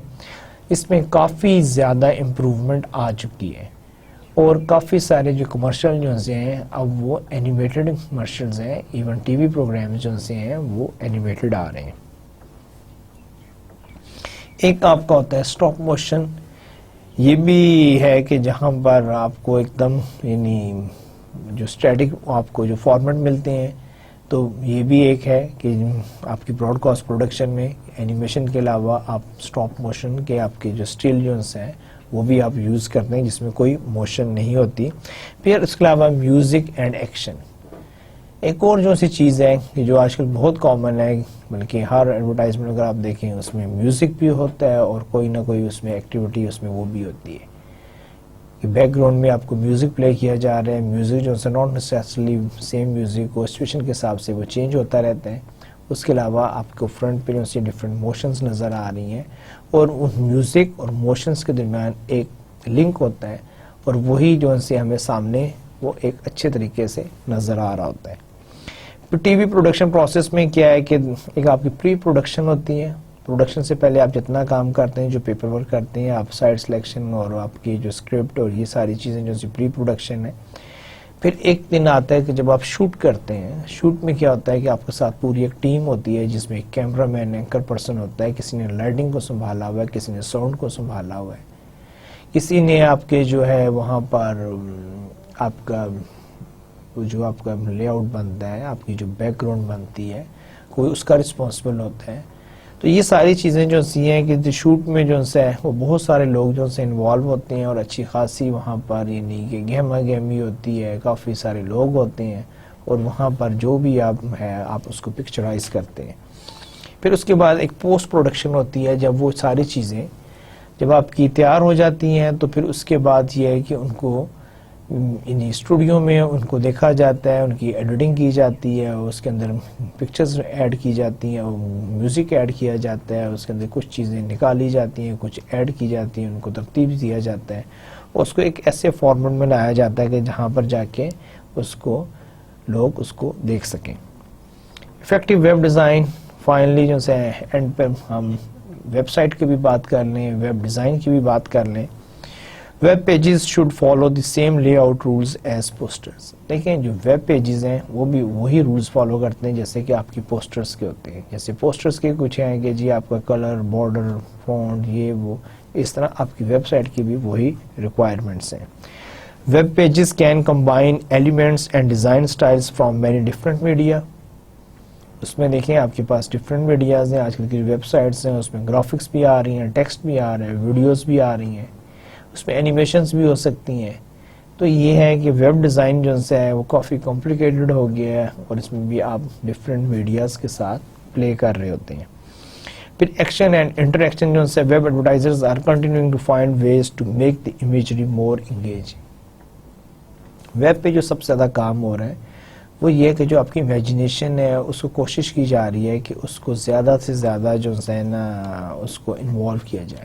S1: اس میں کافی زیادہ امپروومنٹ آ چکی ہے, اور کافی سارے جو کمرشل جو ہیں اب وہ اینیمیٹڈ کمرشلز ہیں. ایون ٹی وی پروگرام جو ہیں وہ اینیمیٹڈ آ رہے ہیں. ایک آپ کا ہوتا ہے اسٹاپ موشن. یہ بھی ہے کہ جہاں پر آپ کو ایک دم یعنی جو اسٹیٹک آپ کو جو فارمیٹ ملتے ہیں تو یہ بھی ایک ہے کہ آپ کی براڈ کاسٹ پروڈکشن میں اینیمیشن کے علاوہ آپ اسٹاپ موشن کے آپ کے جو اسٹل جونس ہیں وہ بھی آپ یوز کرتے ہیں جس میں کوئی موشن نہیں ہوتی. پھر اس کے علاوہ میوزک اینڈ ایکشن ایک اور جو سی چیز ہے کہ جو آج کل بہت کامن ہے, بلکہ ہر ایڈورٹائزمنٹ اگر آپ دیکھیں اس میں میوزک بھی ہوتا ہے اور کوئی نہ کوئی اس میں ایکٹیویٹی اس میں وہ بھی ہوتی ہے کہ بیک گراؤنڈ میں آپ کو میوزک پلے کیا جا رہا ہے. میوزک جو ہے ناٹ نیسیسرلی سیم میوزک کو سچویشن کے حساب سے وہ چینج ہوتا رہتا ہے. اس کے علاوہ آپ کو فرنٹ پہ جو سے ڈفرینٹ موشنز نظر آ رہی ہیں اور ان میوزک اور موشنز کے درمیان ایک لنک ہوتا ہے اور وہی جو سے ہمیں سامنے وہ ایک اچھے طریقے سے نظر آ رہا ہوتا ہے. ٹی وی پروڈکشن پروسیس میں کیا ہے کہ ایک آپ کی پری پروڈکشن ہوتی ہے. پروڈکشن سے پہلے آپ جتنا کام کرتے ہیں, جو پیپر ورک کرتے ہیں, آپ سائٹ سلیکشن اور آپ کی جو اسکرپٹ اور یہ ساری چیزیں جو پری پروڈکشن ہے. پھر ایک دن آتا ہے کہ جب آپ شوٹ کرتے ہیں. شوٹ میں کیا ہوتا ہے کہ آپ کے ساتھ پوری ایک ٹیم ہوتی ہے جس میں ایک کیمرہ مین اینکر پرسن ہوتا ہے, کسی نے لائٹنگ کو سنبھالا ہوا ہے, کسی نے ساؤنڈ کو سنبھالا ہوا ہے, کسی نے آپ کے جو ہے وہاں پر آپ کا جو آپ کا لے آؤٹ بنتا ہے, آپ کی جو بیک گراؤنڈ بنتی ہے, کوئی اس کا رسپانسبل ہوتا ہے. تو یہ ساری چیزیں جو سی ہیں کہ شوٹ میں جو ہے وہ بہت سارے لوگ جو سے انوالو ہوتے ہیں اور اچھی خاصی وہاں پر یعنی کہ گہما گہمی ہوتی ہے, کافی سارے لوگ ہوتے ہیں اور وہاں پر جو بھی آپ ہے آپ اس کو پکچرائز کرتے ہیں. پھر اس کے بعد ایک پوسٹ پروڈکشن ہوتی ہے. جب وہ ساری چیزیں جب آپ کی تیار ہو جاتی ہیں تو پھر اس کے بعد یہ ہے کہ ان کو اسٹوڈیو میں ان کو دیکھا جاتا ہے, ان کی ایڈیٹنگ کی جاتی ہے, اس کے اندر پکچرز ایڈ کی جاتی ہیں, میوزک ایڈ کیا جاتا ہے, اس کے اندر کچھ چیزیں نکالی جاتی ہیں, کچھ ایڈ کی جاتی ہیں, ان کو ترتیب دیا جاتا ہے اور اس کو ایک ایسے فارمیٹ میں لایا جاتا ہے کہ جہاں پر جا کے اس کو لوگ اس کو دیکھ سکیں. افیکٹو ویب ڈیزائن فائنلی جو ہے اینڈ پہ ہم ویب سائٹ کی بھی بات کر لیں, ویب ڈیزائن کی بھی بات کر لیں. Web pages should follow the same layout rules as posters. دیکھیں جو ویب پیجز ہیں وہ بھی وہی رولز فالو کرتے ہیں جیسے کہ آپ کی پوسٹرز کے ہوتے ہیں. جیسے پوسٹرز کے کچھ ہیں کہ جی آپ کا کلر, بارڈر, فونٹ, یہ وہ, اس طرح آپ کی ویب سائٹ کی بھی وہی ریکوائرمنٹس ہیں. Web pages can combine elements and design styles from many different media. اس میں دیکھیں آپ کے پاس ڈفرینٹ میڈیاز ہیں. آج کل کی ویب سائٹس ہیں اس میں گرافکس بھی آ رہی ہیں, ٹیکسٹ بھی آ رہے ہیں, ویڈیوز بھی آ رہی ہیں, اس میں اینیمیشنز بھی ہو سکتی ہیں. تو یہ ہے کہ ویب ڈیزائن جو ہے وہ کافی کمپلیکیٹڈ ہو گیا ہے اور اس میں بھی آپ ڈفرینٹ میڈیاز کے ساتھ پلے کر رہے ہوتے ہیں. پھر ایکشن اینڈ انٹریکشن جو ہے web advertisers are continuing to find ways to make the imagery more engaging. Web پہ جو سب سے زیادہ کام ہو رہا ہے وہ یہ کہ جو آپ کی امیجنیشن ہے اس کو کوشش کی جا رہی ہے کہ اس کو زیادہ سے زیادہ جو ہے نا اس کو انوالو کیا جائے,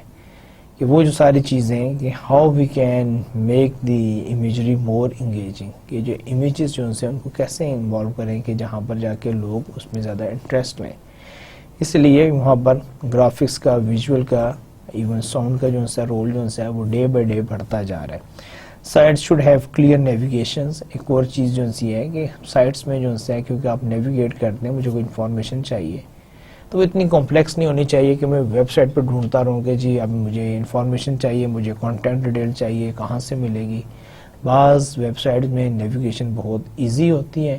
S1: کہ وہ جو ساری چیزیں کہ how we can make the imagery more engaging, کہ جو امیجز جو ہیں ان کو کیسے انوالو کریں کہ جہاں پر جا کے لوگ اس میں زیادہ انٹرسٹ لیں. اس لیے وہاں پر گرافکس کا, ویژول کا, ایون ساؤنڈ کا جو ہے رول جو ہے وہ ڈے بائی ڈے بڑھتا جا رہا ہے. Sites should have clear نیویگیشنز. ایک اور چیز جو ہے کہ سائٹس میں جو ہے کیونکہ آپ نیویگیٹ کرتے ہیں, مجھے کوئی انفارمیشن چاہیے تو وہ اتنی کمپلیکس نہیں ہونی چاہیے کہ میں ویب سائٹ پہ ڈھونڈتا رہوں کہ جی اب مجھے انفارمیشن چاہیے, مجھے کانٹیکٹ ڈیٹیل چاہیے, کہاں سے ملے گی. بعض ویب سائٹ میں نیویگیشن بہت ایزی ہوتی ہے,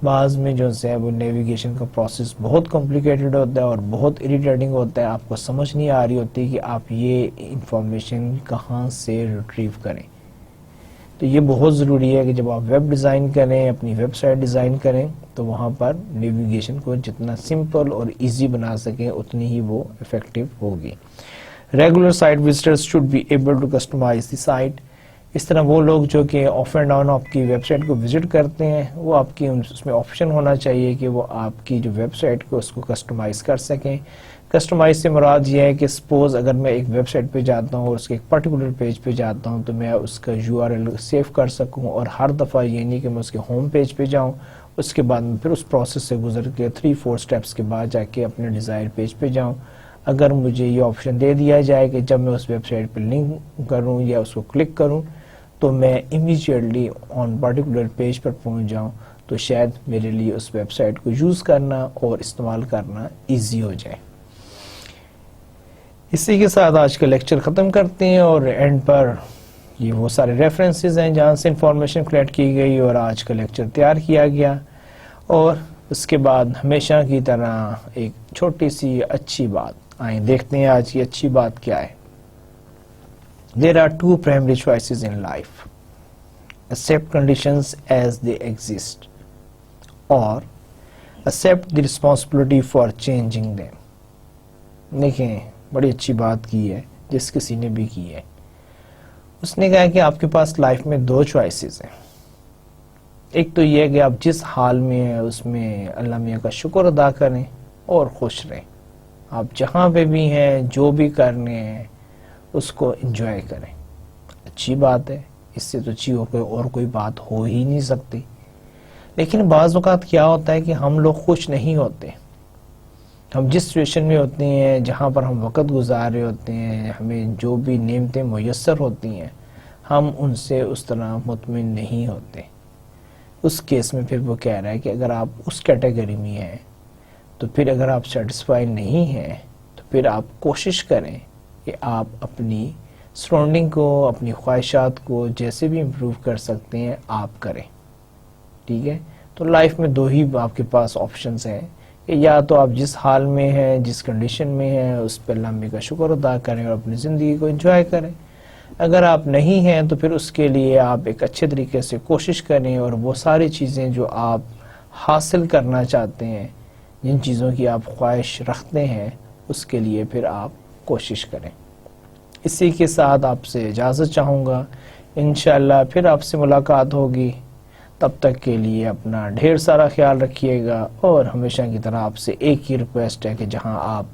S1: بعض میں جو ہے وہ نیویگیشن کا پروسیس بہت کمپلیکیٹڈ ہوتا ہے اور بہت اریٹیٹنگ ہوتا ہے. آپ کو سمجھ نہیں آ رہی ہوتی کہ آپ یہ انفارمیشن کہاں سے ریٹریو کریں. تو یہ بہت ضروری ہے کہ جب آپ ویب ڈیزائن کریں, اپنی ویب سائٹ ڈیزائن کریں تو وہاں پر نیویگیشن کو جتنا سمپل اور ایزی بنا سکیں اتنی ہی وہ افیکٹو ہوگی. Regular site visitors should be able to customize the site. اس طرح وہ لوگ جو کہ آف اینڈ آن آپ کی ویب سائٹ کو وزٹ کرتے ہیں وہ آپ کی اس میں آپشن ہونا چاہیے کہ وہ آپ کی جو ویب سائٹ کو اس کو کسٹمائز کر سکیں. کسٹمائز سے مراد یہ ہے کہ سپوز اگر میں ایک ویب سائٹ پہ جاتا ہوں اور اس کے ایک پرٹیکولر پیج پہ جاتا ہوں تو میں اس کا URL سیو کر سکوں اور ہر دفعہ یہ نہیں کہ میں اس کے ہوم پیج پہ جاؤں, اس کے بعد پھر اس پروسیس سے گزر کے 3-4 سٹیپس کے بعد جا کے اپنے ڈیزائر پیج پہ جاؤں. اگر مجھے یہ آپشن دے دیا جائے کہ جب میں اس ویب سائٹ پہ لنک کروں یا اس کو کلک کروں تو میں امیجیٹلی آن پرٹیکولر پیج پر پہنچ جاؤں, تو شاید میرے لیے اس ویب سائٹ کو یوز کرنا اور استعمال کرنا ایزی ہو جائے. اسی کے ساتھ آج کا لیکچر ختم کرتے ہیں اور اینڈ پر یہ وہ سارے ریفرنسز ہیں جہاں سے انفارمیشن کلیکٹ کی گئی اور آج کا لیکچر تیار کیا گیا. اور اس کے بعد ہمیشہ کی طرح ایک چھوٹی سی اچھی بات، آئیں دیکھتے ہیں آج کی اچھی بات کیا ہے۔ There are two primary choices in life: accept conditions as they exist or accept the responsibility for changing them۔ دیکھیں بڑی اچھی بات کی ہے جس کسی نے بھی کی ہے۔ اس نے کہا کہ آپ کے پاس لائف میں دو چوائسز ہیں۔ ایک تو یہ ہے کہ آپ جس حال میں ہیں اس میں اللہ میاں کا شکر ادا کریں اور خوش رہیں۔ آپ جہاں پہ بھی ہیں، جو بھی کرنے ہیں، اس کو انجوائے کریں۔ اچھی بات ہے، اس سے تو اچھی اور کوئی بات ہو ہی نہیں سکتی۔ لیکن بعض اوقات کیا ہوتا ہے کہ ہم لوگ خوش نہیں ہوتے۔ ہم جس سچویشن میں ہوتے ہیں، جہاں پر ہم وقت گزار رہے ہوتے ہیں، ہمیں جو بھی نعمتیں میسر ہوتی ہیں، ہم ان سے اس طرح مطمئن نہیں ہوتے۔ اس کیس میں پھر وہ کہہ رہا ہے کہ اگر آپ اس کیٹیگری میں ہیں تو پھر اگر آپ سیٹسفائی نہیں ہیں تو پھر آپ کوشش کریں کہ آپ اپنی سراؤنڈنگ کو، اپنی خواہشات کو جیسے بھی امپروو کر سکتے ہیں آپ کریں، ٹھیک ہے؟ تو لائف میں دو ہی آپ کے پاس آپشنز ہیں کہ یا تو آپ جس حال میں ہیں، جس کنڈیشن میں ہیں، اس پہ اللہ میاں کا شکر ادا کریں اور اپنی زندگی کو انجوائے کریں۔ اگر آپ نہیں ہیں تو پھر اس کے لیے آپ ایک اچھے طریقے سے کوشش کریں اور وہ ساری چیزیں جو آپ حاصل کرنا چاہتے ہیں، جن چیزوں کی آپ خواہش رکھتے ہیں، اس کے لیے پھر آپ کوشش کریں۔ اسی کے ساتھ آپ سے اجازت چاہوں گا، انشاءاللہ پھر آپ سے ملاقات ہوگی۔ تب تک کے لیے اپنا ڈھیر سارا خیال رکھیے گا، اور ہمیشہ کی طرح آپ سے ایک ہی ریکویسٹ ہے کہ جہاں آپ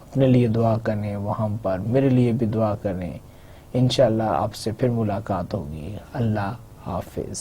S1: اپنے لیے دعا کریں وہاں پر میرے لیے بھی دعا کریں۔ انشاءاللہ آپ سے پھر ملاقات ہوگی۔ اللہ حافظ۔